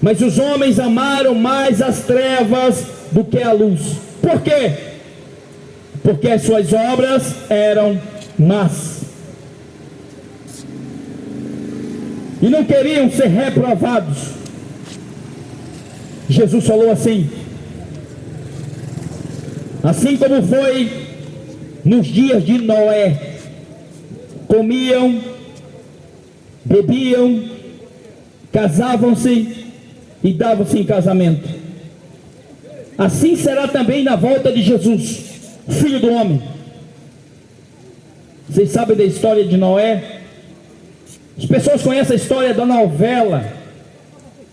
mas os homens amaram mais as trevas do que a luz. Por quê? Porque as suas obras eram más e não queriam ser reprovados. Jesus falou assim: assim como foi nos dias de Noé, comiam, bebiam, casavam-se e davam-se em casamento, assim será também na volta de Jesus, Filho do Homem. Vocês sabem da história de Noé? As pessoas conhecem a história da novela,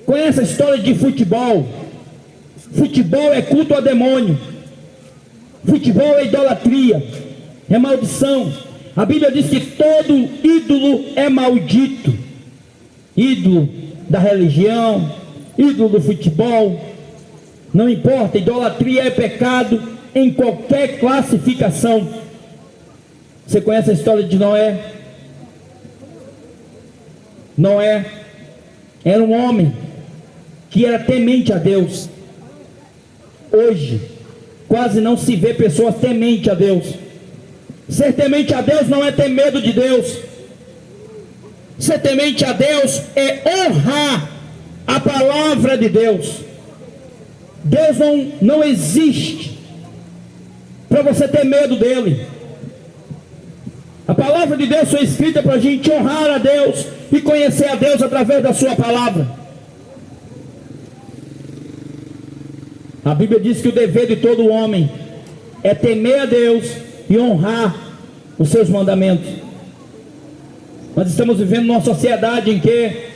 conhecem a história de futebol. Futebol é culto a demônio, futebol é idolatria, é maldição. A Bíblia diz que todo ídolo é maldito. Ídolo da religião, ídolo do futebol, não importa, idolatria é pecado em qualquer classificação. Você conhece a história de Noé? Noé era um homem que era temente a Deus. Hoje quase não se vê pessoas tementes a Deus. Ser temente a Deus não é ter medo de Deus. Ser temente a Deus é honrar a palavra de Deus. Deus não existe para você ter medo dele. A palavra de Deus foi escrita para a gente honrar a Deus e conhecer a Deus através da sua palavra. A Bíblia diz que o dever de todo homem é temer a Deus e honrar os seus mandamentos. Nós estamos vivendo numa sociedade em que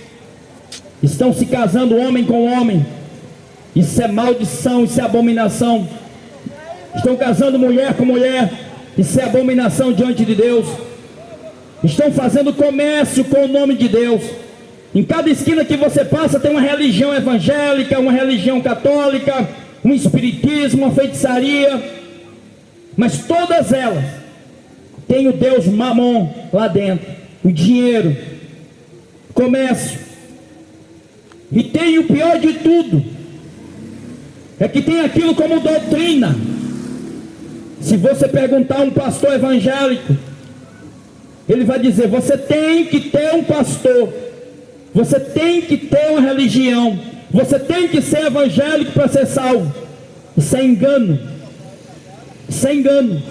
estão se casando homem com homem. Isso é maldição, isso é abominação. Estão casando mulher com mulher. Isso é abominação diante de Deus. Estão fazendo comércio com o nome de Deus. Em cada esquina que você passa tem uma religião evangélica, uma religião católica, um espiritismo, uma feitiçaria. Mas todas elas têm o Deus Mamon lá dentro, o dinheiro, comércio. E tem o pior de tudo, é que tem aquilo como doutrina. Se você perguntar a um pastor evangélico, Ele vai dizer: você tem que ter um pastor, você tem que ter uma religião, você tem que ser evangélico para ser salvo. Isso é engano. Isso é engano.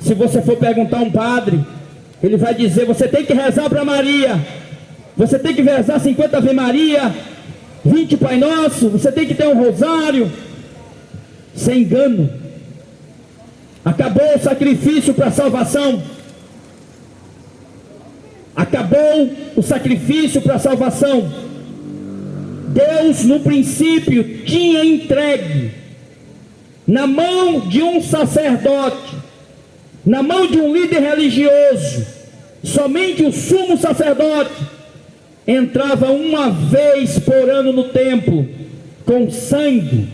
Se você for perguntar a um padre, ele vai dizer: você tem que rezar para Maria, você tem que rezar 50 Ave Maria, 20 Pai Nosso, você tem que ter um rosário. Isso é engano. Acabou o sacrifício para a salvação. Acabou o sacrifício para a salvação. Deus no princípio tinha entregue na mão de um sacerdote, na mão de um líder religioso. Somente o sumo sacerdote entrava uma vez por ano no templo com sangue,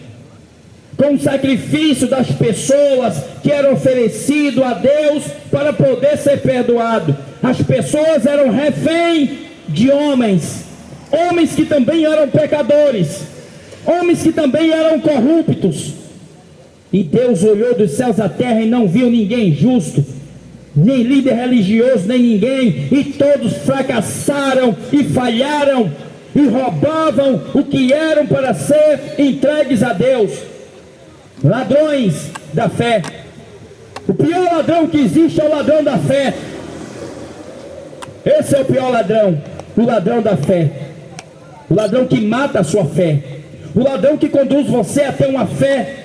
com o sacrifício das pessoas que era oferecido a Deus para poder ser perdoado. As pessoas eram refém de homens, homens que também eram pecadores, homens que também eram corruptos. E Deus olhou dos céus à terra e não viu ninguém justo, nem líder religioso, nem ninguém, e todos fracassaram e falharam e roubavam o que eram para ser entregues a Deus. Ladrões da fé. O pior ladrão que existe é o ladrão da fé. Esse é o pior ladrão, o ladrão da fé, o ladrão que mata a sua fé, o ladrão que conduz você a ter uma fé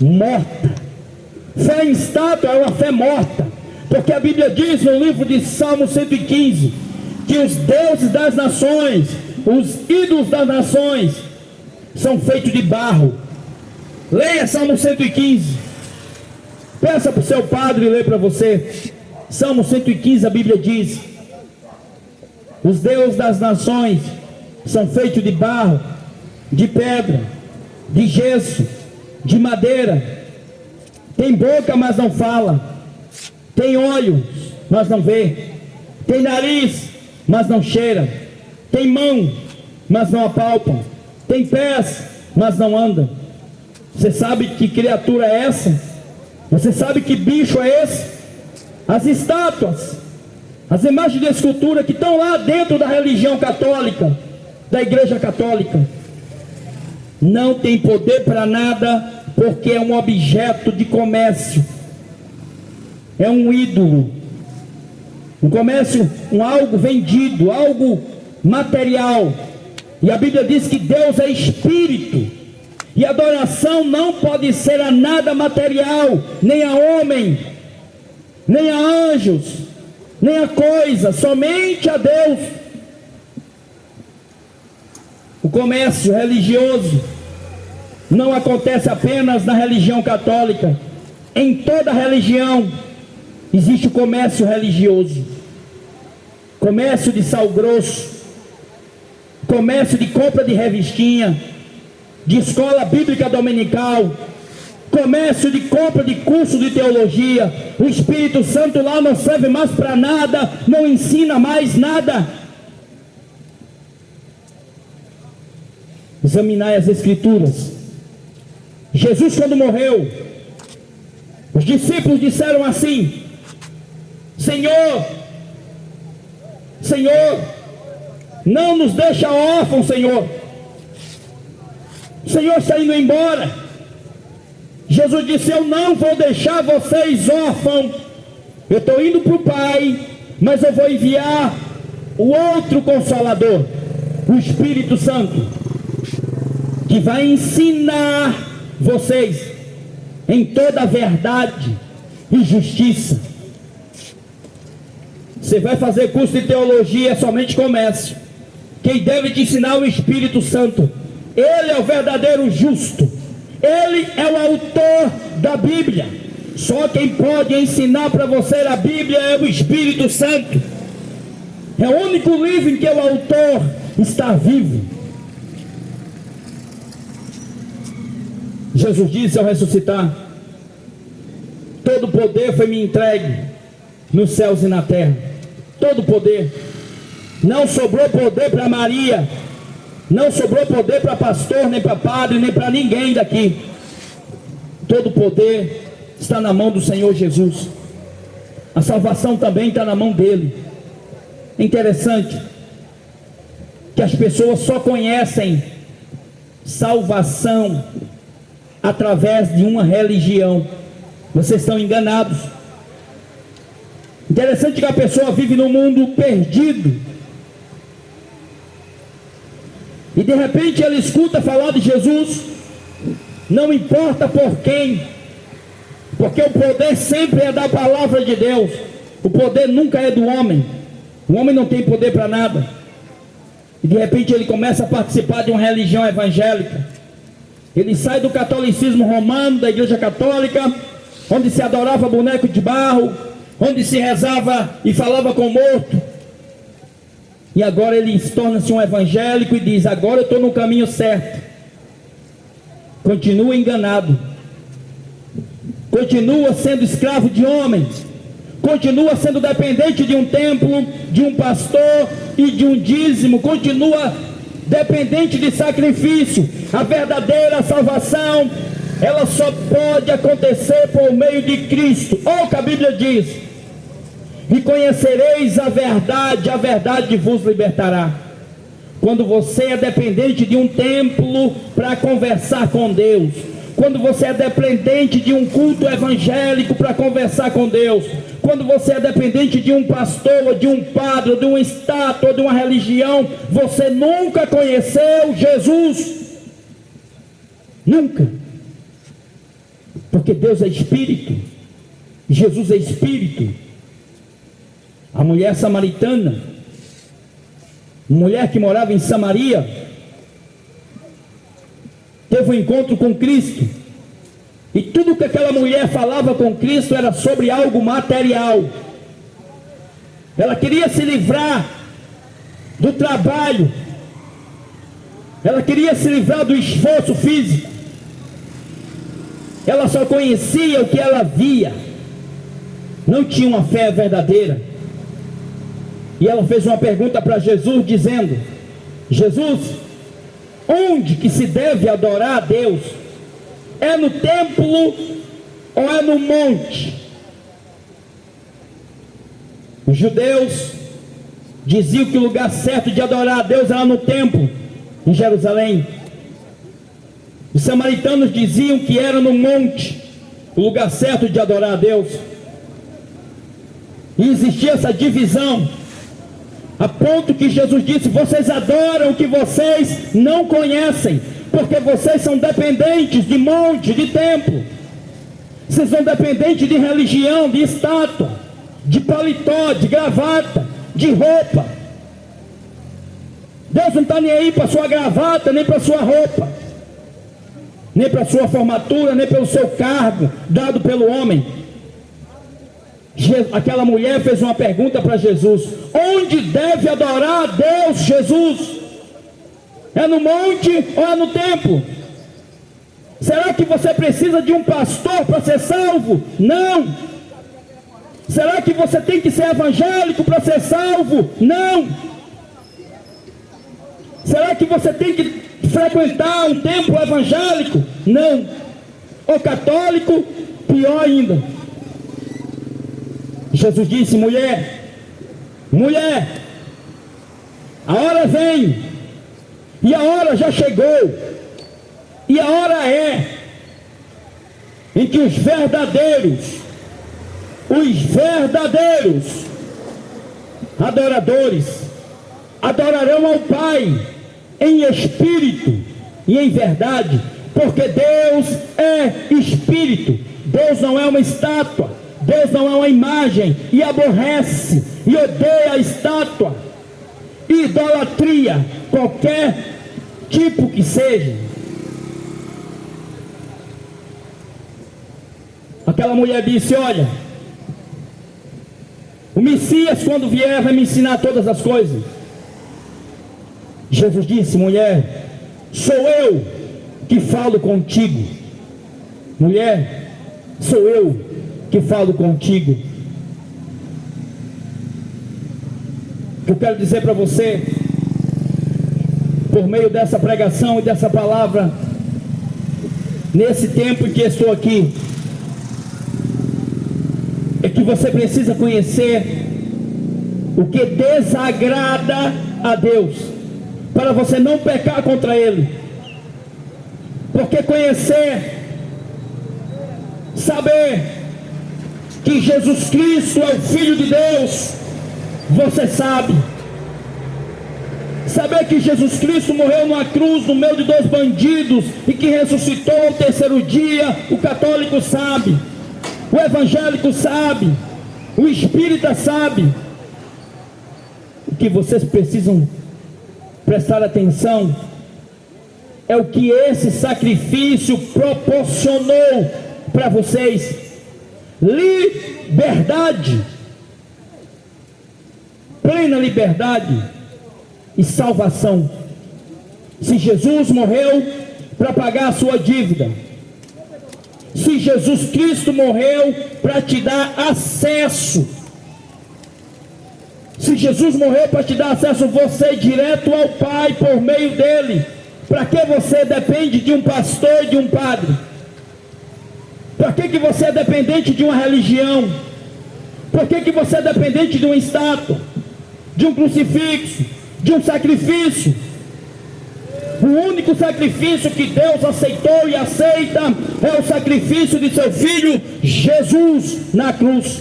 morta. Fé em estátua é uma fé morta, porque a Bíblia diz no livro de Salmo 115 que os deuses das nações, os ídolos das nações são feitos de barro. Leia Salmo 115, peça para o seu padre ler para você. Salmo 115, a Bíblia diz: os deuses das nações são feitos de barro, de pedra, de gesso, de madeira. Tem boca, mas não fala. Tem olhos, mas não vê. Tem nariz, mas não cheira. Tem mão, mas não apalpam. Tem pés, mas não andam. Você sabe que criatura é essa? Você sabe que bicho é esse? As estátuas, as imagens de escultura que estão lá dentro da religião católica, da igreja católica, não tem poder para nada, porque é um objeto de comércio, é um ídolo, um comércio, algo vendido, algo material. E a Bíblia diz que Deus é espírito, e a adoração não pode ser a nada material, nem a homem, nem a anjos, nem a coisa, somente a Deus. O comércio religioso não acontece apenas na religião católica. Em toda religião existe o comércio religioso. Comércio de sal grosso, comércio de compra de revistinha, de escola bíblica dominical, comércio de compra de curso de teologia. O Espírito Santo lá não serve mais para nada, não ensina mais nada. Examinai as Escrituras. Jesus, quando morreu, os discípulos disseram assim: Senhor, Senhor, não nos deixa órfãos, Senhor. O Senhor está indo embora. Jesus disse: eu não vou deixar vocês órfãos. Eu estou indo para o Pai, mas eu vou enviar o outro Consolador, o Espírito Santo, que vai ensinar vocês em toda a verdade e justiça. Você vai fazer curso de teologia, é somente comércio. Quem deve te ensinar é o Espírito Santo. Ele é o verdadeiro justo. Ele é o autor da Bíblia. Só quem pode ensinar para você a Bíblia é o Espírito Santo. É o único livro em que o autor está vivo. Jesus disse ao ressuscitar: todo poder foi me entregue nos céus e na terra. Todo poder. Não sobrou poder para Maria, não sobrou poder para pastor, nem para padre, nem para ninguém daqui. Todo poder está na mão do Senhor Jesus. A salvação também está na mão dele. É interessante que as pessoas só conhecem salvação através de uma religião. Vocês estão enganados. Interessante que a pessoa vive num mundo perdido, e de repente ela escuta falar de Jesus, não importa por quem, porque o poder sempre é da palavra de Deus. O poder nunca é do homem. O homem não tem poder para nada. E de repente ele começa a participar de uma religião evangélica. Ele sai do catolicismo romano, da igreja católica, onde se adorava boneco de barro, onde se rezava e falava com o morto. E agora ele torna-se um evangélico e diz: agora eu estou no caminho certo. Continua enganado, continua sendo escravo de homens, continua sendo dependente de um templo, de um pastor e de um dízimo, continua dependente de sacrifício. A verdadeira salvação, ela só pode acontecer por meio de Cristo. Olha o que a Bíblia diz: e conhecereis a verdade vos libertará. Quando você é dependente de um templo para conversar com Deus, quando você é dependente de um culto evangélico para conversar com Deus, quando você é dependente de um pastor, de um padre, de uma estátua, de uma religião, você nunca conheceu Jesus. Nunca. Porque Deus é Espírito, Jesus é Espírito. A mulher samaritana, mulher que morava em Samaria, teve um encontro com Cristo, e tudo que aquela mulher falava com Cristo era sobre algo material. Ela queria se livrar do trabalho, ela queria se livrar do esforço físico, ela só conhecia o que ela via, não tinha uma fé verdadeira. E ela fez uma pergunta para Jesus, dizendo: Jesus, onde que se deve adorar a Deus? É no templo ou é no monte? Os judeus diziam que o lugar certo de adorar a Deus era no templo, em Jerusalém. Os samaritanos diziam que era no monte, o lugar certo de adorar a Deus. E existia essa divisão, a ponto que Jesus disse: vocês adoram o que vocês não conhecem, porque vocês são dependentes de monte, de templo. Vocês são dependentes de religião, de estátua, de paletó, de gravata, de roupa. Deus não está nem aí para sua gravata, nem para sua roupa, nem para sua formatura, nem pelo seu cargo dado pelo homem. Aquela mulher fez uma pergunta para Jesus: onde deve adorar a Deus, Jesus? É no monte ou é no templo? Será que você precisa de um pastor para ser salvo? Não. Será que você tem que ser evangélico para ser salvo? Não. Será que você tem que frequentar um templo evangélico? Não. Ou católico? Pior ainda. Jesus disse: mulher, a hora vem, e a hora já chegou, e a hora é em que os verdadeiros adoradores adorarão ao Pai em espírito e em verdade, porque Deus é espírito. Deus não é uma estátua, Deus não é uma imagem, e aborrece e odeia a estátua, idolatria, qualquer tipo que seja. Aquela mulher disse: olha, o Messias, quando vier, vai me ensinar todas as coisas. Jesus disse: mulher, sou eu que falo contigo. Mulher, sou eu que falo contigo. O que eu quero dizer para você, por meio dessa pregação e dessa palavra, nesse tempo em que estou aqui, é que que você precisa conhecer o que desagrada a Deus, para você não pecar contra Ele. Porque conhecer, saber que Jesus Cristo é o Filho de Deus, você sabe. Saber que Jesus Cristo morreu numa cruz no meio de 2 bandidos e que ressuscitou ao 3º dia, o católico sabe, o evangélico sabe, o espírita sabe. O que vocês precisam prestar atenção é o que esse sacrifício proporcionou para vocês: liberdade, plena liberdade e salvação. Se Jesus morreu para pagar a sua dívida, se Jesus Cristo morreu para te dar acesso, se Jesus morreu para te dar acesso você direto ao Pai por meio dele, para que você depende de um pastor e de um padre? Para que você é dependente de uma religião? Por que você é dependente de uma estátua, de um crucifixo, de um sacrifício? O único sacrifício que Deus aceitou e aceita é o sacrifício de seu Filho Jesus na cruz.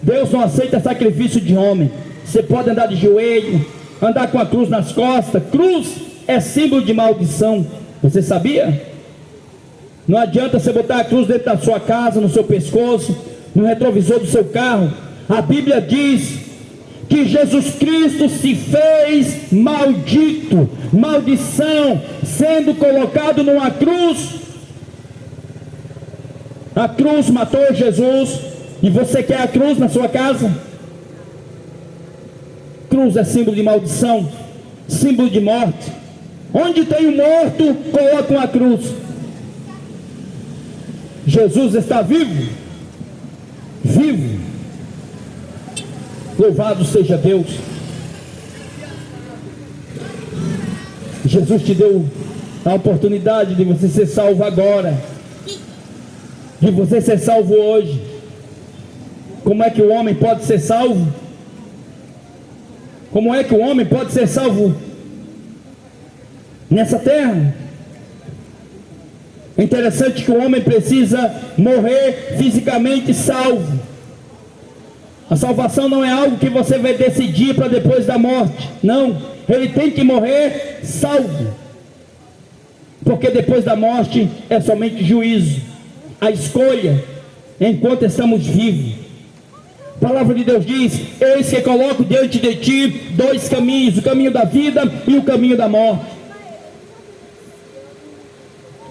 Deus não aceita sacrifício de homem. Você pode andar de joelho, andar com a cruz nas costas. Cruz é símbolo de maldição. Você sabia? Não adianta você botar a cruz dentro da sua casa, no seu pescoço, no retrovisor do seu carro. A Bíblia diz que Jesus Cristo se fez maldito, maldição, sendo colocado numa cruz. A cruz matou Jesus. E você quer a cruz na sua casa? Cruz é símbolo de maldição, símbolo de morte. Onde tem um morto, coloca uma cruz. Jesus está vivo, vivo. Louvado seja Deus. Jesus te deu a oportunidade de você ser salvo agora, de você ser salvo hoje. Como é que o homem pode ser salvo? Como é que o homem pode ser salvo nessa terra? É interessante que o homem precisa morrer fisicamente salvo. A salvação não é algo que você vai decidir para depois da morte. Não, ele tem que morrer salvo. Porque depois da morte é somente juízo. A escolha enquanto estamos vivos. A palavra de Deus diz: eis que coloco diante de ti 2 caminhos, o caminho da vida e o caminho da morte.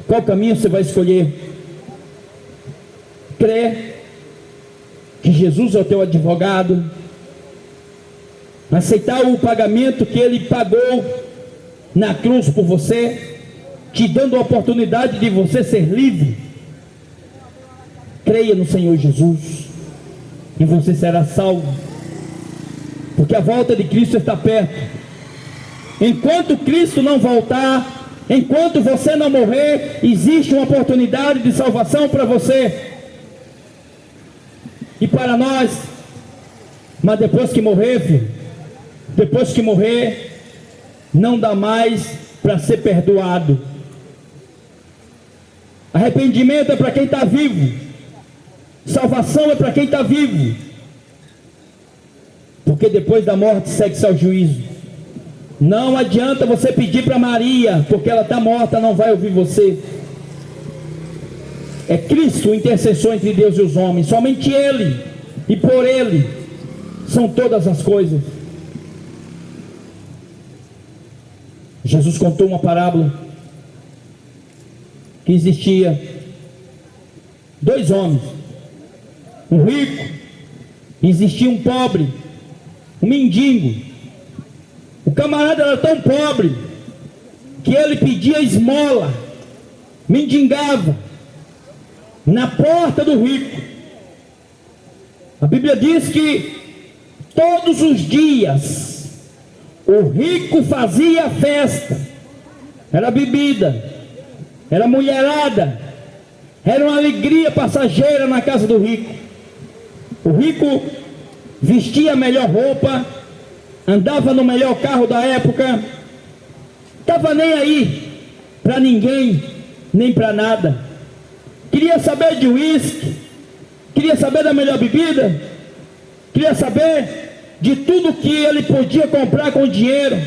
Qual caminho você vai escolher? Crer que Jesus é o teu advogado, aceitar o pagamento que ele pagou na cruz por você, te dando a oportunidade de você ser livre. Creia no Senhor Jesus e você será salvo, porque a volta de Cristo está perto. Enquanto Cristo não voltar, enquanto você não morrer, existe uma oportunidade de salvação para você e para nós. Mas depois que morrer, filho, depois que morrer, não dá mais para ser perdoado. Arrependimento é para quem está vivo, salvação é para quem está vivo, porque depois da morte segue-se ao juízo. Não adianta você pedir para Maria, porque ela está morta, não vai ouvir você. É Cristo o intercessor entre Deus e os homens. Somente Ele e por Ele são todas as coisas. Jesus contou uma parábola que existia 2 homens, um rico, e existia um pobre, um mendigo. O camarada era tão pobre que ele pedia esmola, mendigava na porta do rico. A Bíblia diz que todos os dias o rico fazia festa, era bebida, era mulherada, era uma alegria passageira na casa do rico. O rico vestia a melhor roupa, andava no melhor carro da época, estava nem aí para ninguém, nem para nada. Queria saber de uísque, queria saber da melhor bebida, queria saber de tudo que ele podia comprar com dinheiro.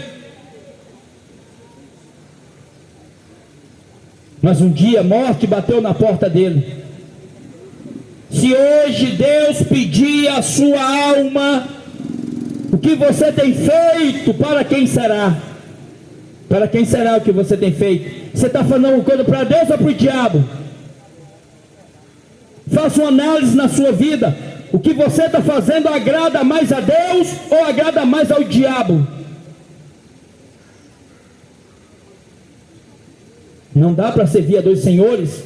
Mas um dia a morte bateu na porta dele. Se hoje Deus pedir a sua alma, o que você tem feito, para quem será? Para quem será o que você tem feito? Você está falando uma coisa para Deus ou para o diabo? Faça uma análise na sua vida. O que você está fazendo agrada mais a Deus ou agrada mais ao diabo? Não dá para servir a dois senhores.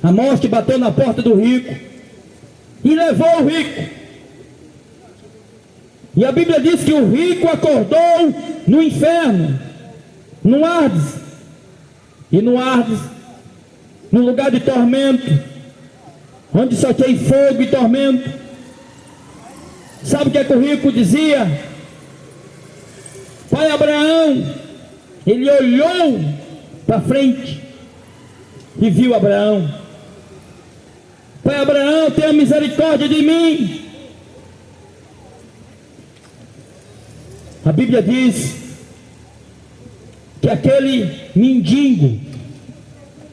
A morte bateu na porta do rico e levou o rico. E a Bíblia diz que o rico acordou no inferno, no Hades. E no Hades, no lugar de tormento, onde só tem fogo e tormento. Sabe o que é que o rico dizia? Pai Abraão, ele olhou para frente e viu Abraão. Pai Abraão, tenha misericórdia de mim. A Bíblia diz que aquele mendigo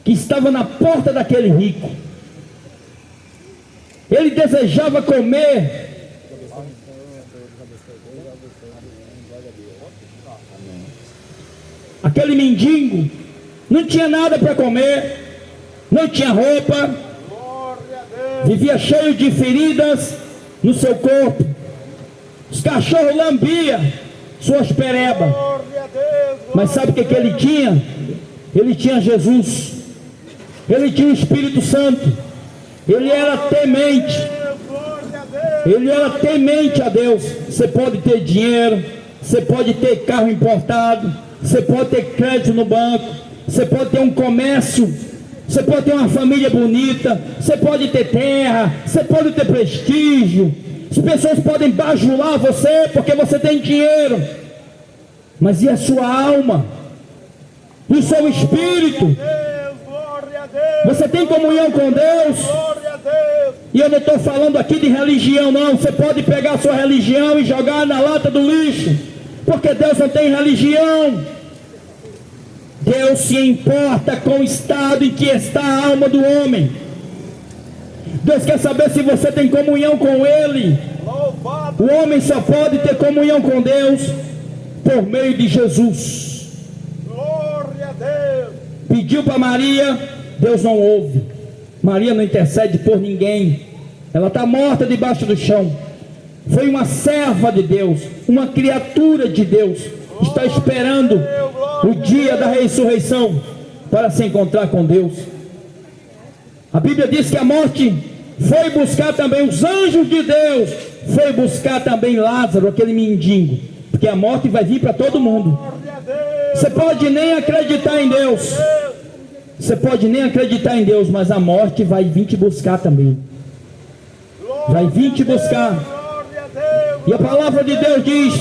que estava na porta daquele rico, ele desejava comer. Aquele mendigo não tinha nada para comer, não tinha roupa, vivia cheio de feridas no seu corpo. Os cachorros lambiam suas perebas. Mas sabe o que ele tinha? Ele tinha Jesus. Ele tinha o Espírito Santo. Ele era temente. Ele era temente a Deus. Você pode ter dinheiro, você pode ter carro importado, você pode ter crédito no banco, você pode ter um comércio, você pode ter uma família bonita, você pode ter terra, você pode ter prestígio. As pessoas podem bajular você porque você tem dinheiro. Mas e a sua alma? E o seu espírito? Você tem comunhão com Deus? E eu não estou falando aqui de religião não. Você pode pegar a sua religião e jogar na lata do lixo, porque Deus não tem religião. Deus se importa com o estado em que está a alma do homem. Deus quer saber se você tem comunhão com Ele. O homem só pode ter comunhão com Deus por meio de Jesus. Glória a Deus. Pediu para Maria, Deus não ouve. Maria não intercede por ninguém. Ela está morta debaixo do chão. Foi uma serva de Deus, uma criatura de Deus. Está esperando o dia da ressurreição para se encontrar com Deus. A Bíblia diz que a morte foi buscar também os anjos de Deus, foi buscar também Lázaro, aquele mendigo, porque a morte vai vir para todo mundo. Você pode nem acreditar em Deus, você pode nem acreditar em Deus, mas a morte vai vir te buscar também. Vai vir te buscar. E a palavra de Deus diz: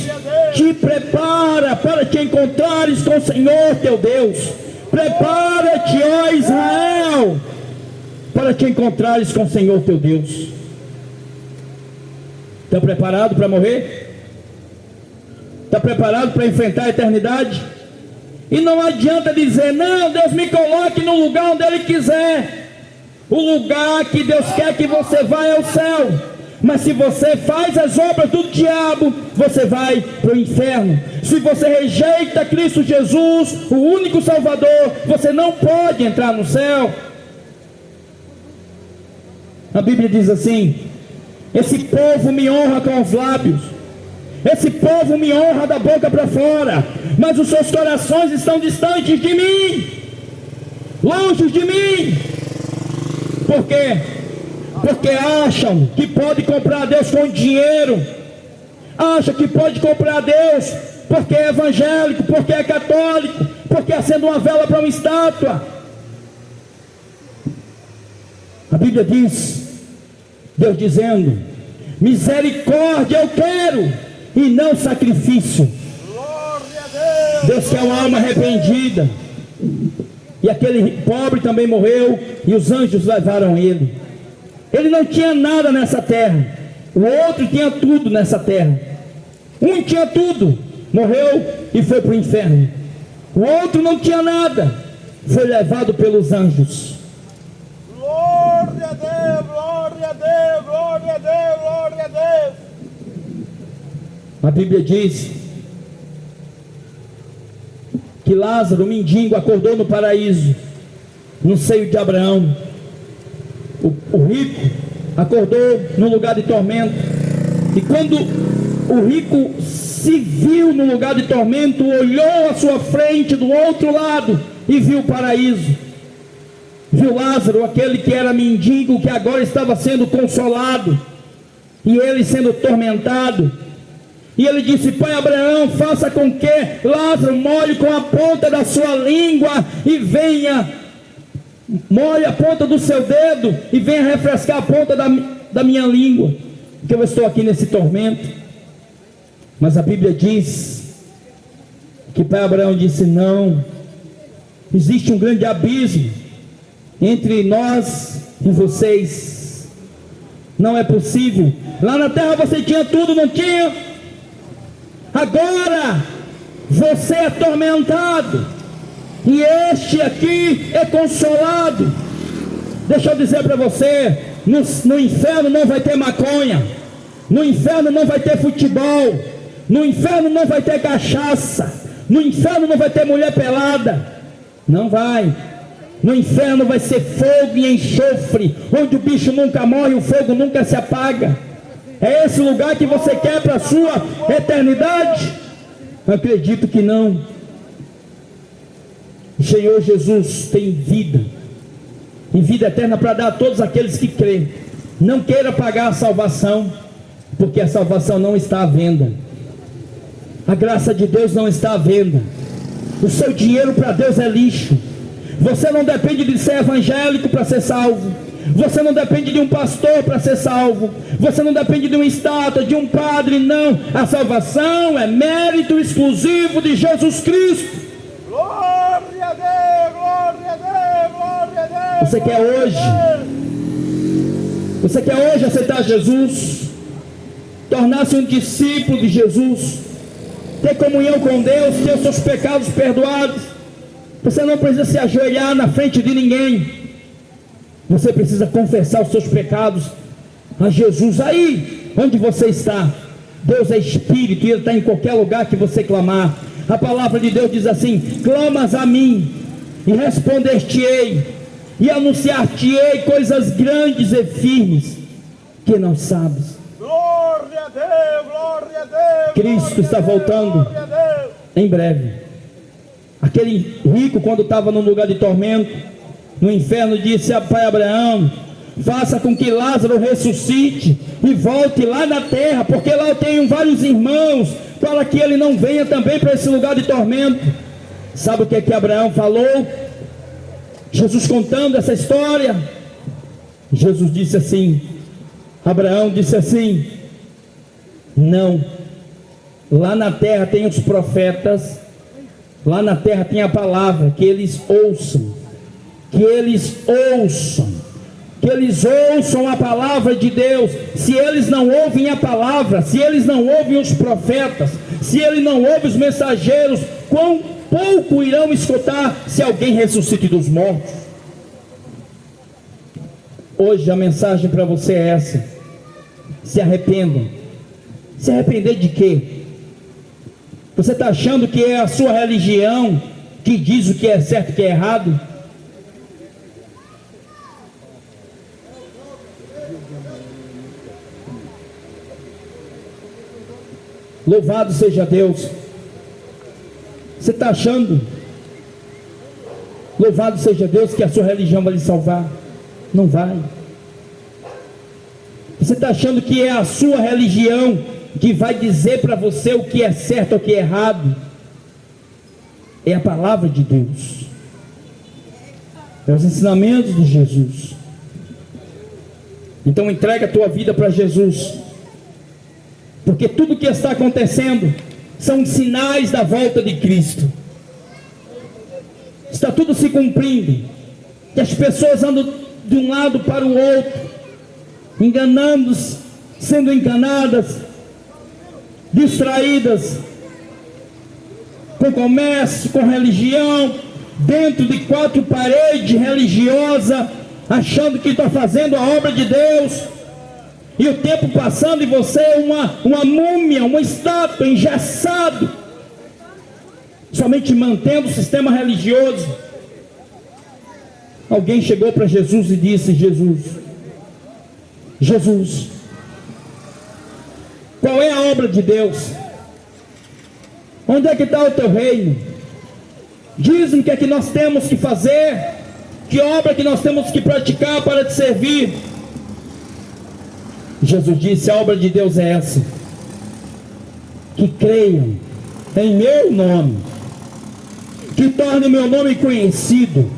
te prepara para te encontrares com o Senhor teu Deus. Prepara-te, ó Israel, para te encontrares com o Senhor teu Deus. Está preparado para morrer? Está preparado para enfrentar a eternidade? E não adianta dizer: não, Deus me coloque no lugar onde Ele quiser. O lugar que Deus quer que você vá é o céu. Mas se você faz as obras do diabo, você vai para o inferno. Se você rejeita Cristo Jesus, o único Salvador, você não pode entrar no céu. A Bíblia diz assim: esse povo me honra com os lábios, esse povo me honra da boca para fora, mas os seus corações estão distantes de mim, longe de mim. Por quê? Porque acham que pode comprar Deus com dinheiro, acham que pode comprar Deus porque é evangélico, porque é católico, porque acende uma vela para uma estátua. A Bíblia diz Deus dizendo: misericórdia eu quero, e não sacrifício. Deus quer uma alma arrependida. E aquele pobre também morreu, e os anjos levaram ele. Ele não tinha nada nessa terra, o outro tinha tudo nessa terra. Um tinha tudo, morreu e foi para o inferno. O outro não tinha nada, foi levado pelos anjos. Glória a Deus, glória a Deus, glória a Deus, glória a Deus. A Bíblia diz que Lázaro, o mendigo, acordou no paraíso, no seio de Abraão. O rico acordou no lugar de tormento. E quando o rico se viu no lugar de tormento, olhou à sua frente do outro lado e viu o paraíso. Viu Lázaro, aquele que era mendigo, que agora estava sendo consolado, e ele sendo tormentado. E ele disse: pai Abraão, faça com que Lázaro molhe com a ponta da sua língua e venha, molhe a ponta do seu dedo e venha refrescar a ponta da minha língua, porque eu estou aqui nesse tormento. Mas a Bíblia diz que pai Abraão disse: não, existe um grande abismo entre nós e vocês, não é possível. Lá na terra você tinha tudo, não tinha? Agora você é atormentado, e este aqui é consolado. Deixa eu dizer para você, no inferno não vai ter maconha, no inferno não vai ter futebol, no inferno não vai ter cachaça, no inferno não vai ter mulher pelada, não vai. No inferno vai ser fogo e enxofre, onde o bicho nunca morre, o fogo nunca se apaga. É esse lugar que você quer para a sua eternidade? Eu acredito que não. O Senhor Jesus tem vida, e vida eterna para dar a todos aqueles que creem. Não queira pagar a salvação, porque a salvação não está à venda. A graça de Deus não está à venda. O seu dinheiro para Deus é lixo. Você não depende de ser evangélico para ser salvo. Você não depende de um pastor para ser salvo. Você não depende de uma estátua, de um padre, não. A salvação é mérito exclusivo de Jesus Cristo. Glória a Deus, glória a Deus, glória a Deus. Você quer hoje? Você quer hoje aceitar Jesus? Tornar-se um discípulo de Jesus? Ter comunhão com Deus? Ter os seus pecados perdoados? Você não precisa se ajoelhar na frente de ninguém. Você precisa confessar os seus pecados a Jesus. Aí onde você está, Deus é Espírito, e Ele está em qualquer lugar que você clamar. A palavra de Deus diz assim: clamas a mim e responder-te-ei, e anunciar-te-ei coisas grandes e firmes que não sabes. Glória a Deus, glória a Deus. Cristo está voltando em breve. Aquele rico, quando estava num lugar de tormento, no inferno, disse a pai Abraão: faça com que Lázaro ressuscite e volte lá na terra, porque lá eu tenho vários irmãos, para que ele não venha também para esse lugar de tormento. Sabe o que é que Abraão falou? Jesus contando essa história, Jesus disse assim, Abraão disse assim: não, lá na terra tem os profetas, lá na terra tem a palavra, que eles ouçam, que eles ouçam, que eles ouçam a palavra de Deus. Se eles não ouvem a palavra, se eles não ouvem os profetas, se eles não ouvem os mensageiros, quão pouco irão escutar se alguém ressuscite dos mortos. Hoje a mensagem para você é essa: se arrependam. Se arrepender de quê? Você está achando que é a sua religião que diz o que é certo e o que é errado? Louvado seja Deus. Você está achando, louvado seja Deus, que a sua religião vai lhe salvar? Não vai. Você está achando que é a sua religião que vai dizer para você o que é certo ou o que é errado? É a palavra de Deus, é os ensinamentos de Jesus. Então entrega a tua vida para Jesus, porque tudo que está acontecendo são sinais da volta de Cristo. Está tudo se cumprindo, que as pessoas andam de um lado para o outro, enganando-se, sendo enganadas, distraídas, com comércio, com religião, dentro de 4 paredes religiosas, achando que está fazendo a obra de Deus, e o tempo passando e você é uma múmia, uma estátua, engessado, somente mantendo o sistema religioso. Alguém chegou para Jesus e disse: Jesus, qual é a obra de Deus? Onde é que está o teu reino? Diz-me o que é que nós temos que fazer, que obra que nós temos que praticar para te servir. Jesus disse: a obra de Deus é essa, que creiam em meu nome, que tornem meu nome conhecido.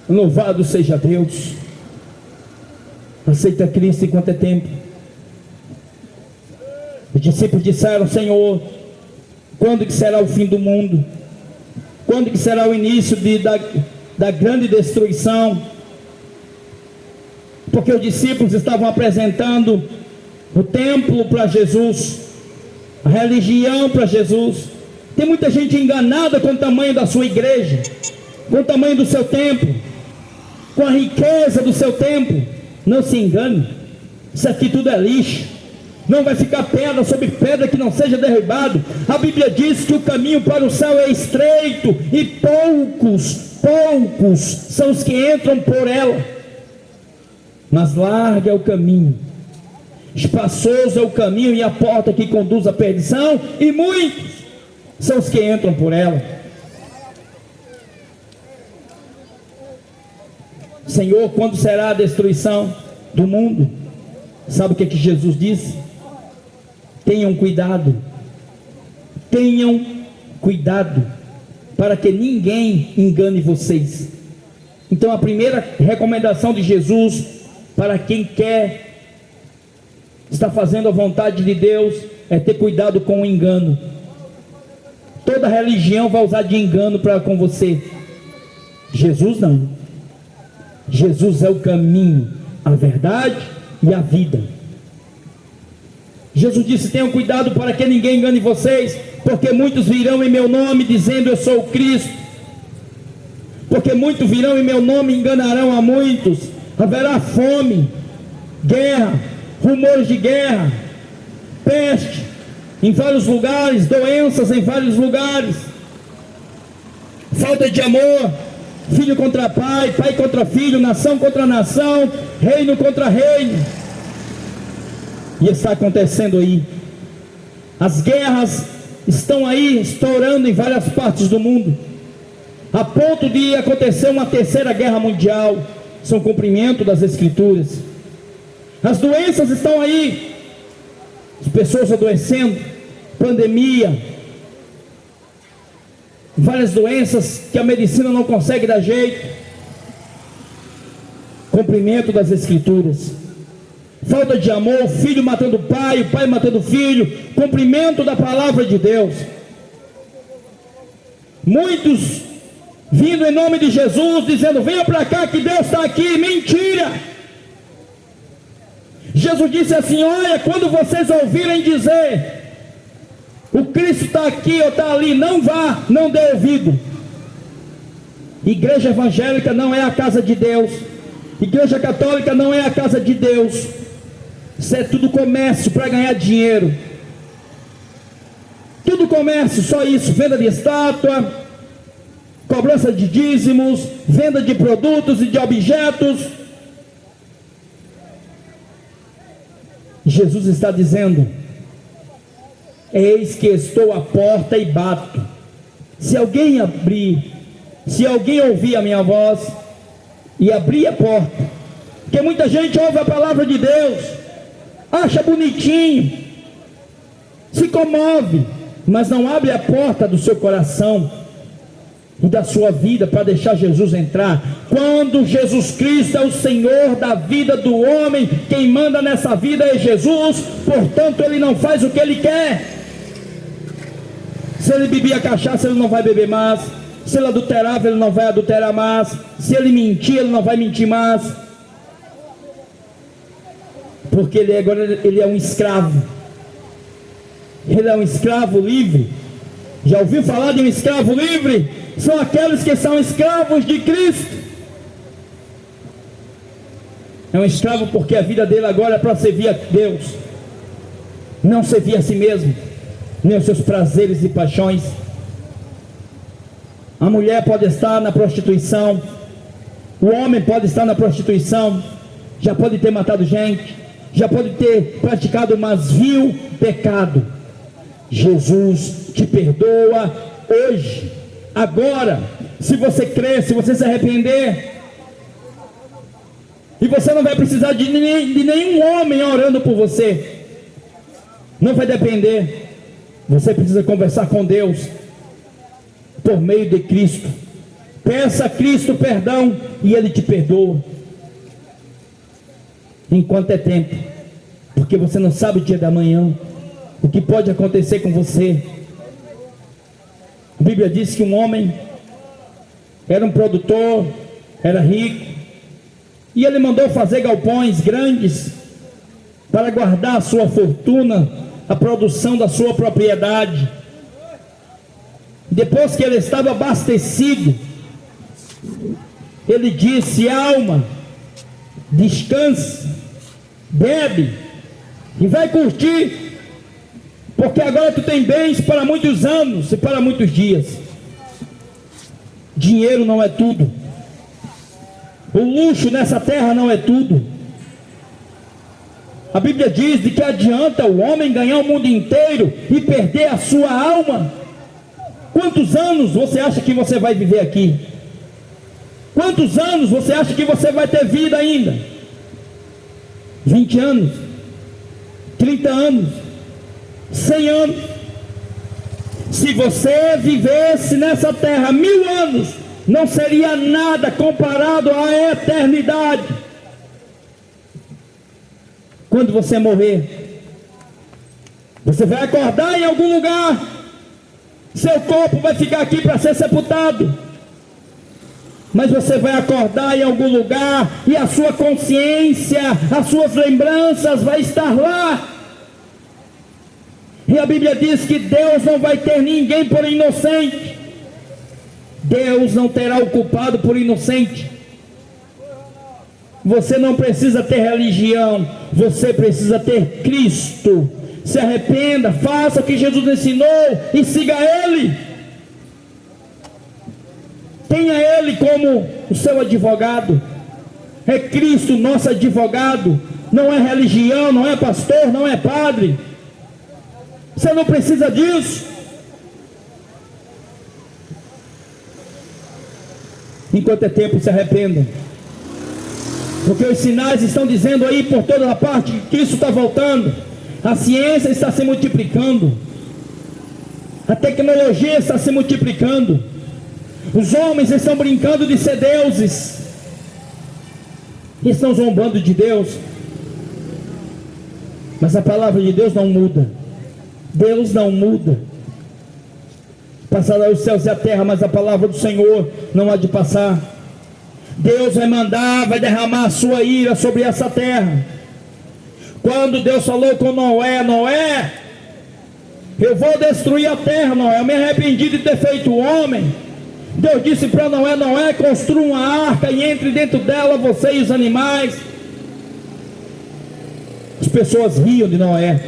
Louvado seja Deus. Aceita Cristo enquanto é tempo. Os discípulos disseram: Senhor, quando que será o fim do mundo? Quando que será o início da grande destruição? Porque os discípulos estavam apresentando o templo para Jesus, a religião para Jesus. Tem muita gente enganada com o tamanho da sua igreja, com o tamanho do seu templo, com a riqueza do seu templo. Não se engane, isso aqui tudo é lixo. Não vai ficar pedra sobre pedra que não seja derribado. A Bíblia diz que o caminho para o céu é estreito, e poucos são os que entram por ela. Mas largo é o caminho, espaçoso é o caminho e a porta que conduz à perdição, e muitos são os que entram por ela. Senhor, quando será a destruição do mundo? Sabe o que Jesus disse? Tenham cuidado para que ninguém engane vocês. Então a primeira recomendação de Jesus para quem quer estar fazendo a vontade de Deus é ter cuidado com o engano. Toda religião vai usar de engano para com você. Jesus não. Jesus é o caminho, a verdade e a vida. Jesus disse: tenham cuidado para que ninguém engane vocês, porque muitos virão em meu nome dizendo eu sou o Cristo. Porque muitos virão em meu nome e enganarão a muitos. Haverá fome, guerra, rumores de guerra, peste em vários lugares, doenças em vários lugares, falta de amor, filho contra pai, pai contra filho, nação contra nação, reino contra reino. E está acontecendo aí. As guerras estão aí estourando em várias partes do mundo, a ponto de acontecer uma terceira guerra mundial. São cumprimento das Escrituras. As doenças estão aí, as pessoas adoecendo, pandemia, várias doenças que a medicina não consegue dar jeito. Cumprimento das Escrituras. Falta de amor, filho matando o pai matando o filho. Cumprimento da palavra de Deus. Muitos vindo em nome de Jesus, dizendo: venha para cá que Deus está aqui. Mentira! Jesus disse assim: olha, quando vocês ouvirem dizer o Cristo está aqui ou está ali, não vá, não dê ouvido. Igreja evangélica não é a casa de Deus. Igreja católica não é a casa de Deus. Isso é tudo comércio para ganhar dinheiro. Tudo comércio, só isso. Venda de estátua, cobrança de dízimos, venda de produtos e de objetos. Jesus está dizendo: eis que estou à porta e bato. Se alguém abrir, se alguém ouvir a minha voz e abrir a porta, porque muita gente ouve a palavra de Deus, acha bonitinho, se comove, mas não abre a porta do seu coração. e da sua vida para deixar Jesus entrar. Quando Jesus Cristo é o Senhor da vida do homem, quem manda nessa vida é Jesus, portanto ele não faz o que ele quer. Se ele bebia cachaça, ele não vai beber mais. Se ele adulterava, ele não vai adulterar mais. Se ele mentia, ele não vai mentir mais. Porque agora ele é um escravo. Ele é um escravo livre. Já ouviu falar de um escravo livre? São aqueles que são escravos de Cristo. É um escravo porque a vida dele agora é para servir a Deus, não servir a si mesmo, nem os seus prazeres e paixões. A mulher pode estar na prostituição, o homem pode estar na prostituição, já pode ter matado gente, já pode ter praticado mais vil pecado. Jesus te perdoa hoje, agora, se você crer, se você se arrepender. E você não vai precisar de nenhum homem orando por você. Não vai depender. Você precisa conversar com Deus por meio de Cristo. Peça a Cristo perdão e Ele te perdoa. Enquanto é tempo, porque você não sabe o dia da manhã, o que pode acontecer com você. A Bíblia diz que um homem era um produtor, era rico, e ele mandou fazer galpões grandes para guardar a sua fortuna, a produção da sua propriedade. Depois que ele estava abastecido, ele disse: alma, descanse, bebe e vai curtir, porque agora tu tem bens para muitos anos e para muitos dias. Dinheiro não é tudo. O luxo nessa terra não é tudo. A Bíblia diz de que adianta o homem ganhar o mundo inteiro e perder a sua alma. Quantos anos você acha que você vai viver aqui? Quantos anos você acha que você vai ter vida ainda? 20 anos? 30 anos? 100 anos? Se você vivesse nessa terra 1000 anos, não seria nada comparado à eternidade. Quando você morrer, você vai acordar em algum lugar, seu corpo vai ficar aqui para ser sepultado, mas você vai acordar em algum lugar e a sua consciência, as suas lembranças vai estar lá. E a Bíblia diz que Deus não vai ter ninguém por inocente. Deus não terá o culpado por inocente. Você não precisa ter religião, você precisa ter Cristo. Se arrependa, faça o que Jesus ensinou e siga Ele. Tenha Ele como o seu advogado. É Cristo nosso advogado. Não é religião, não é pastor, não é padre. Você não precisa disso. Enquanto é tempo, se arrependa, porque os sinais estão dizendo aí por toda a parte que Cristo está voltando. A ciência está se multiplicando, a tecnologia está se multiplicando, os homens estão brincando de ser deuses, estão zombando de Deus. Mas a palavra de Deus não muda. Deus não muda. Passará os céus e a terra, mas a palavra do Senhor não há de passar. Deus vai mandar, vai derramar a sua ira sobre essa terra. Quando Deus falou com Noé: Noé, eu vou destruir a terra, Noé, eu me arrependi de ter feito o homem. Deus disse para Noé: Noé, construa uma arca e entre dentro dela você e os animais. As pessoas riam de Noé,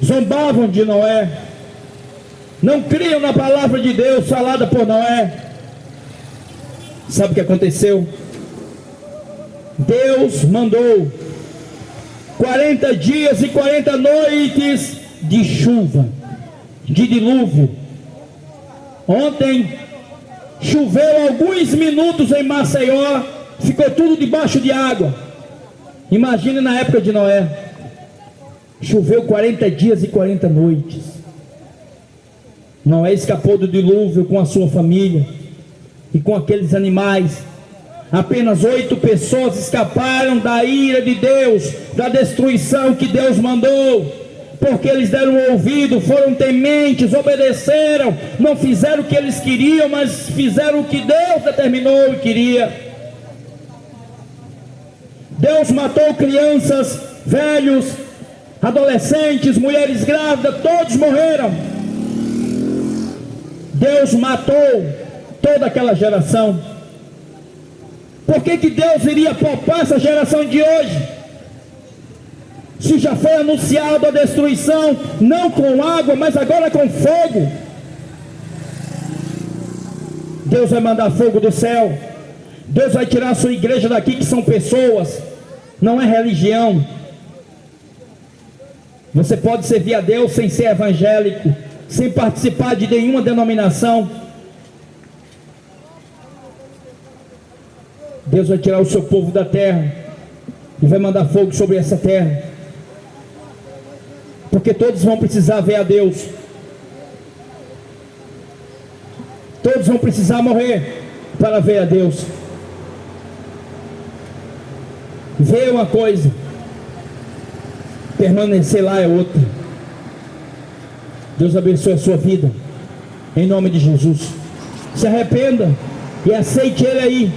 zombavam de Noé, não criam na palavra de Deus falada por Noé. Sabe o que aconteceu? Deus mandou 40 dias e 40 noites de chuva, de dilúvio. Ontem choveu alguns minutos em Maceió, ficou tudo debaixo de água. Imagine na época de Noé. Choveu 40 dias e 40 noites. Noé escapou do dilúvio com a sua família e com aqueles animais. Apenas 8 pessoas escaparam da ira de Deus, da destruição que Deus mandou, porque eles deram ouvido, foram tementes, obedeceram, não fizeram o que eles queriam, mas fizeram o que Deus determinou e queria. Deus matou crianças, velhos, adolescentes, mulheres grávidas, todos morreram. Deus matou toda aquela geração. Por que Deus iria poupar essa geração de hoje? Se já foi anunciado a destruição, não com água, mas agora com fogo. Deus vai mandar fogo do céu. Deus vai tirar a sua igreja daqui, que são pessoas, não é religião. Você pode servir a Deus sem ser evangélico, sem participar de nenhuma denominação. Deus vai tirar o seu povo da terra e vai mandar fogo sobre essa terra, porque todos vão precisar ver a Deus, todos vão precisar morrer para ver a Deus. Ver é uma coisa, permanecer lá é outra. Deus abençoe a sua vida, em nome de Jesus. Se arrependa e aceite Ele aí.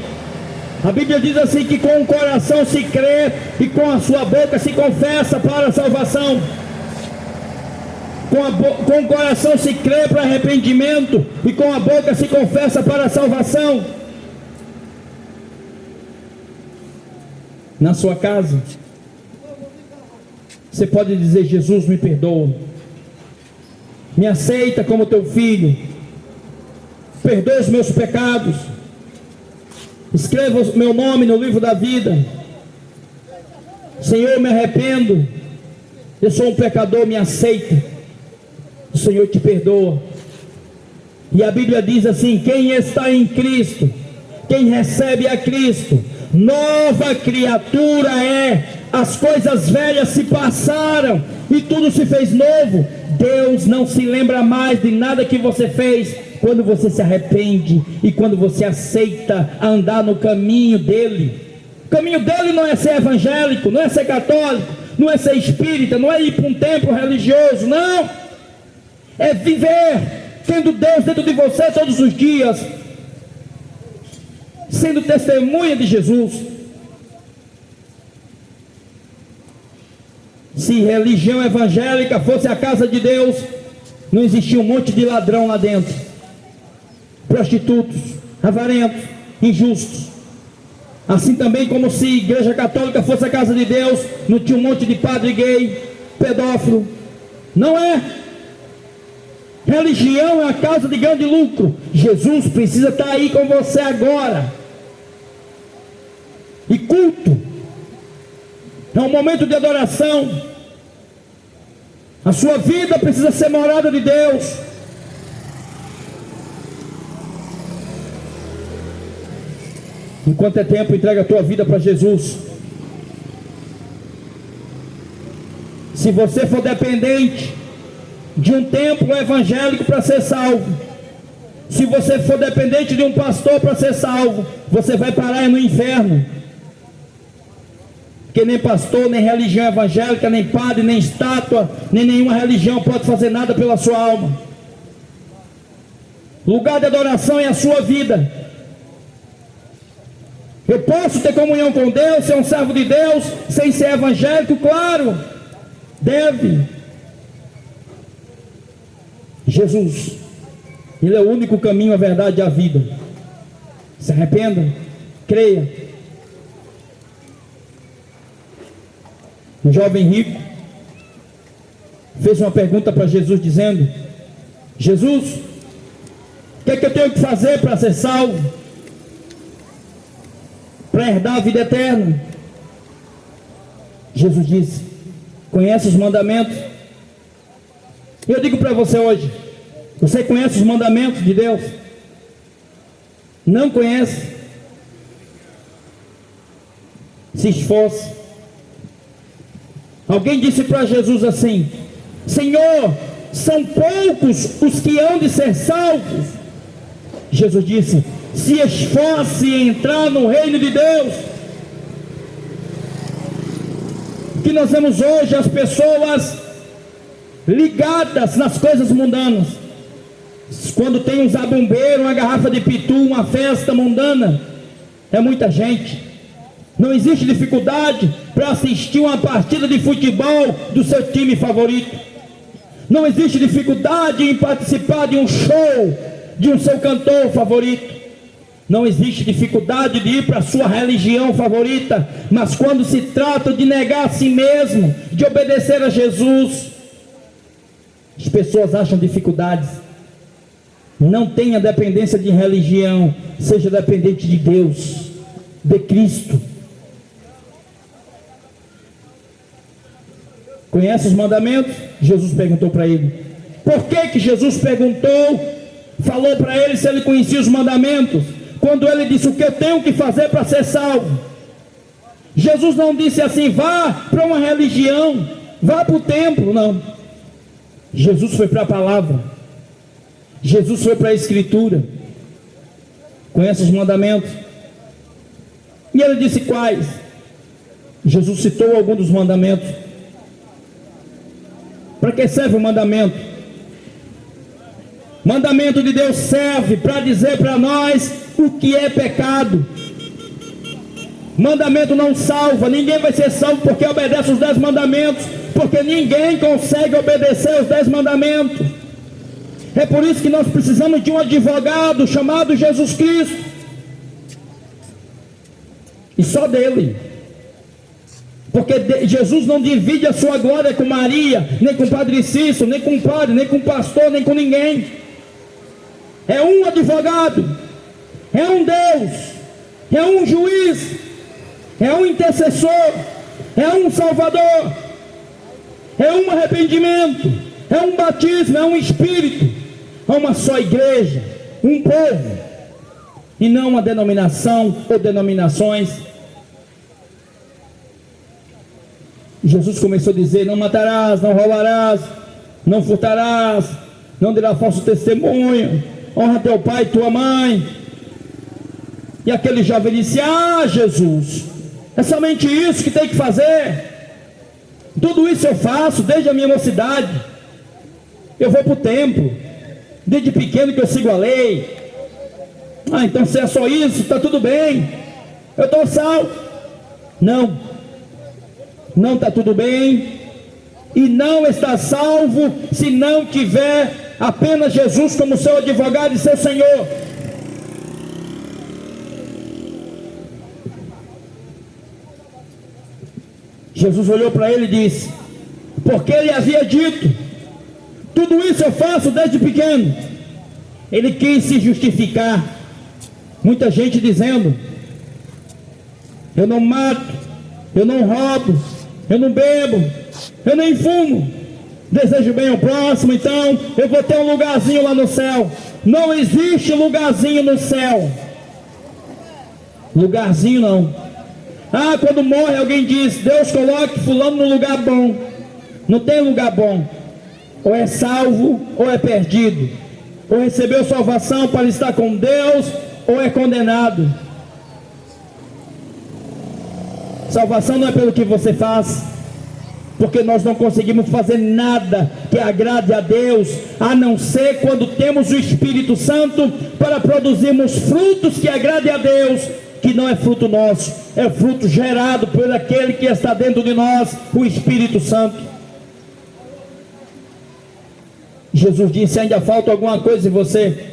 A Bíblia diz assim, que com o coração se crê e com a sua boca se confessa para a salvação. Com o coração se crê para arrependimento e com a boca se confessa para a salvação. Na sua casa, você pode dizer: Jesus, me perdoa, me aceita como teu filho, perdoa os meus pecados, escreva o meu nome no livro da vida. Senhor, me arrependo, eu sou um pecador, me aceita. O Senhor te perdoa. E a Bíblia diz assim: quem está em Cristo, quem recebe a Cristo, nova criatura é. As coisas velhas se passaram e tudo se fez novo. Deus não se lembra mais de nada que você fez quando você se arrepende e quando você aceita andar no caminho dele. O caminho dele não é ser evangélico, não é ser católico, não é ser espírita, não é ir para um templo religioso, não. É viver tendo Deus dentro de você todos os dias, sendo testemunha de Jesus. Se religião evangélica fosse a casa de Deus, não existia um monte de ladrão lá dentro, prostitutos, avarentos, injustos. Assim também como se a igreja católica fosse a casa de Deus, não tinha um monte de padre gay, pedófilo. Não é. Religião é a causa de grande lucro. Jesus precisa estar aí com você agora. E culto é um momento de adoração. A sua vida precisa ser morada de Deus. Enquanto é tempo, entrega a tua vida para Jesus. Se você for dependente de um templo evangélico para ser salvo, se você for dependente de um pastor para ser salvo, você vai parar no inferno. Porque nem pastor, nem religião evangélica, nem padre, nem estátua, nem nenhuma religião pode fazer nada pela sua alma. Lugar de adoração é a sua vida. Eu posso ter comunhão com Deus, ser um servo de Deus, sem ser evangélico? Claro, deve. Jesus, Ele é o único caminho, a verdade e a vida. Se arrependa, creia. Um jovem rico fez uma pergunta para Jesus, dizendo: Jesus, o que é que eu tenho que fazer para ser salvo, para herdar a vida eterna? Jesus disse: conhece os mandamentos? Eu digo para você hoje: você conhece os mandamentos de Deus? Não conhece? Se esforce. Alguém disse para Jesus assim: Senhor, são poucos os que hão de ser salvos. Jesus disse: se esforce em entrar no reino de Deus. Que nós vemos hoje as pessoas ligadas nas coisas mundanas. Quando tem um zabumbeiro, uma garrafa de pitu, uma festa mundana, é muita gente. Não existe dificuldade para assistir uma partida de futebol do seu time favorito. Não existe dificuldade em participar de um show de um seu cantor favorito. Não existe dificuldade de ir para a sua religião favorita. Mas quando se trata de negar a si mesmo, de obedecer a Jesus, as pessoas acham dificuldades. Não tenha dependência de religião, seja dependente de Deus, de Cristo. Conhece os mandamentos? Jesus perguntou para ele. Por que Jesus falou para ele se ele conhecia os mandamentos? Quando ele disse: o que eu tenho que fazer para ser salvo? Jesus não disse assim: vá para uma religião, vá para o templo. Não. Jesus foi para a palavra. Jesus foi para a escritura. Conhece os mandamentos? E ele disse quais? Jesus citou alguns dos mandamentos. Para que serve o mandamento? Mandamento de Deus serve para dizer para nós o que é pecado. Mandamento não salva. Ninguém vai ser salvo porque obedece os 10 mandamentos, porque ninguém consegue obedecer os 10 mandamentos. É por isso que nós precisamos de um advogado chamado Jesus Cristo, e só dele. Porque Jesus não divide a sua glória com Maria, nem com o Padre Cícero, nem com o padre, nem com o pastor, nem com ninguém. É um advogado, é um Deus, é um juiz, é um intercessor, é um salvador, é um arrependimento, é um batismo, é um espírito, é uma só igreja, um povo, e não uma denominação ou denominações. Jesus começou a dizer: não matarás, não roubarás, não furtarás, não dirás falso testemunho, honra teu pai e tua mãe. E aquele jovem disse: ah, Jesus, é somente isso que tem que fazer? Tudo isso eu faço desde a minha mocidade. Eu vou para o templo, desde pequeno que eu sigo a lei. Ah, então se é só isso, está tudo bem, eu estou salvo. Não está tudo bem, e não está salvo se não tiver apenas Jesus como seu advogado e seu Senhor. Jesus olhou para ele e disse, porque ele havia dito: tudo isso eu faço desde pequeno. Ele quis se justificar. Muita gente dizendo: eu não mato, eu não roubo, eu não bebo, eu nem fumo, desejo bem ao próximo, então eu vou ter um lugarzinho lá no céu. Não existe lugarzinho no céu. Lugarzinho não. Ah, quando morre alguém diz: Deus coloque fulano no lugar bom. Não tem lugar bom. Ou é salvo ou é perdido. Ou recebeu salvação para estar com Deus, ou é condenado. Salvação não é pelo que você faz, porque nós não conseguimos fazer nada que agrade a Deus, a não ser quando temos o Espírito Santo para produzirmos frutos que agradem a Deus, que não é fruto nosso, é fruto gerado por aquele que está dentro de nós, o Espírito Santo. Jesus disse: ainda falta alguma coisa em você,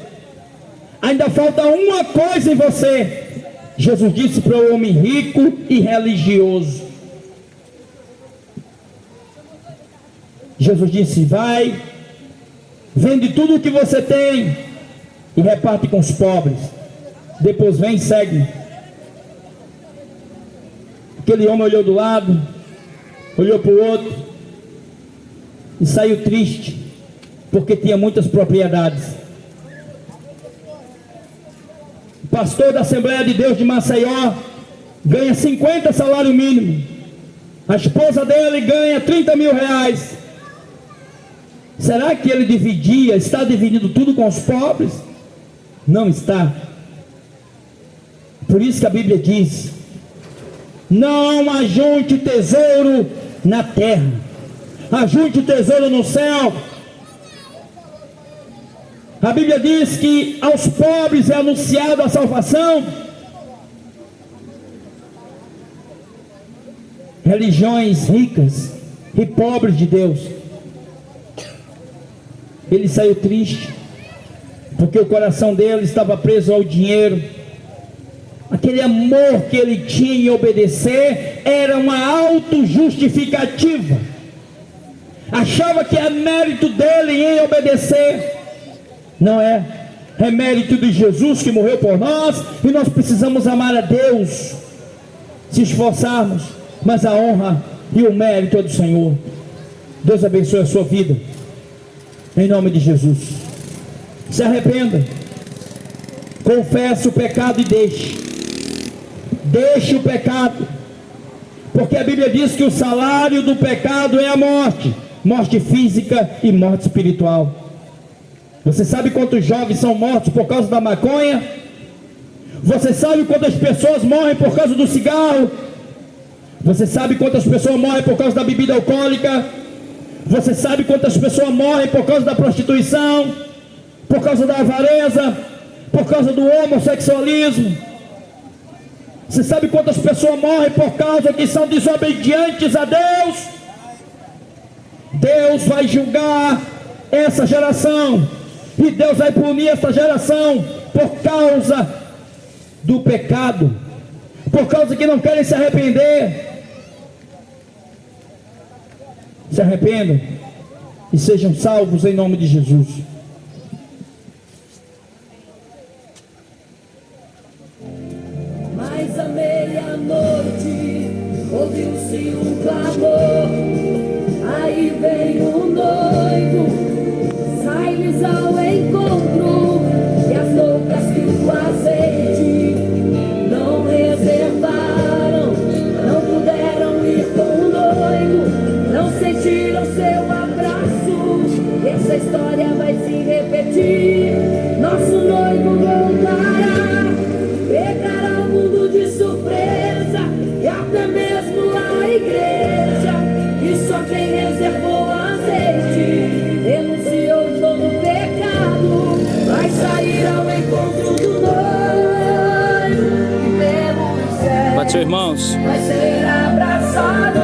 ainda falta uma coisa em você. Jesus disse para o homem rico e religioso. Jesus disse: vai, vende tudo o que você tem e reparte com os pobres, depois vem e segue. Aquele homem olhou do lado, olhou para o outro e saiu triste, porque tinha muitas propriedades. O pastor da Assembleia de Deus de Maceió ganha 50 salário mínimo. A esposa dele ganha 30 mil reais. Será que ele está dividindo tudo com os pobres? Não está. Por isso que a Bíblia diz: não ajunte tesouro na terra, ajunte tesouro no céu. A Bíblia diz que aos pobres é anunciada a salvação. Religiões ricas e pobres de Deus, ele saiu triste, porque o coração dele estava preso ao dinheiro. Aquele amor que ele tinha em obedecer era uma autojustificativa. Achava que é mérito dele em obedecer. Não é. É mérito de Jesus que morreu por nós, e nós precisamos amar a Deus, se esforçarmos, mas a honra e o mérito é do Senhor. Deus abençoe a sua vida, em nome de Jesus. Se arrependa, confesse o pecado e deixe o pecado, porque a Bíblia diz que o salário do pecado é a morte, morte física e morte espiritual. Você sabe quantos jovens são mortos por causa da maconha? Você sabe quantas pessoas morrem por causa do cigarro? Você sabe quantas pessoas morrem por causa da bebida alcoólica? Você sabe quantas pessoas morrem por causa da prostituição, por causa da avareza, por causa do homossexualismo? Você sabe quantas pessoas morrem por causa que são desobedientes a Deus? Deus vai julgar essa geração, e Deus vai punir essa geração por causa do pecado, por causa que não querem se arrepender. Se arrependam e sejam salvos em nome de Jesus. Mas à meia-noite ouviu-se um clamor, aí vem o noivo, sai-lhes ao encontro, e as loucas que o azeite não reservaram, não puderam ir com o noivo, não sentiram seu abraço. Essa história vai se repetir, nosso noivo voltará, pegará o mundo de surpresa, e até mesmo a igreja, e só quem reservou azeite, renunciou todo o pecado, vai sair ao encontro do noivo, e pelo céu Bate, irmãos. vai ser abraçado.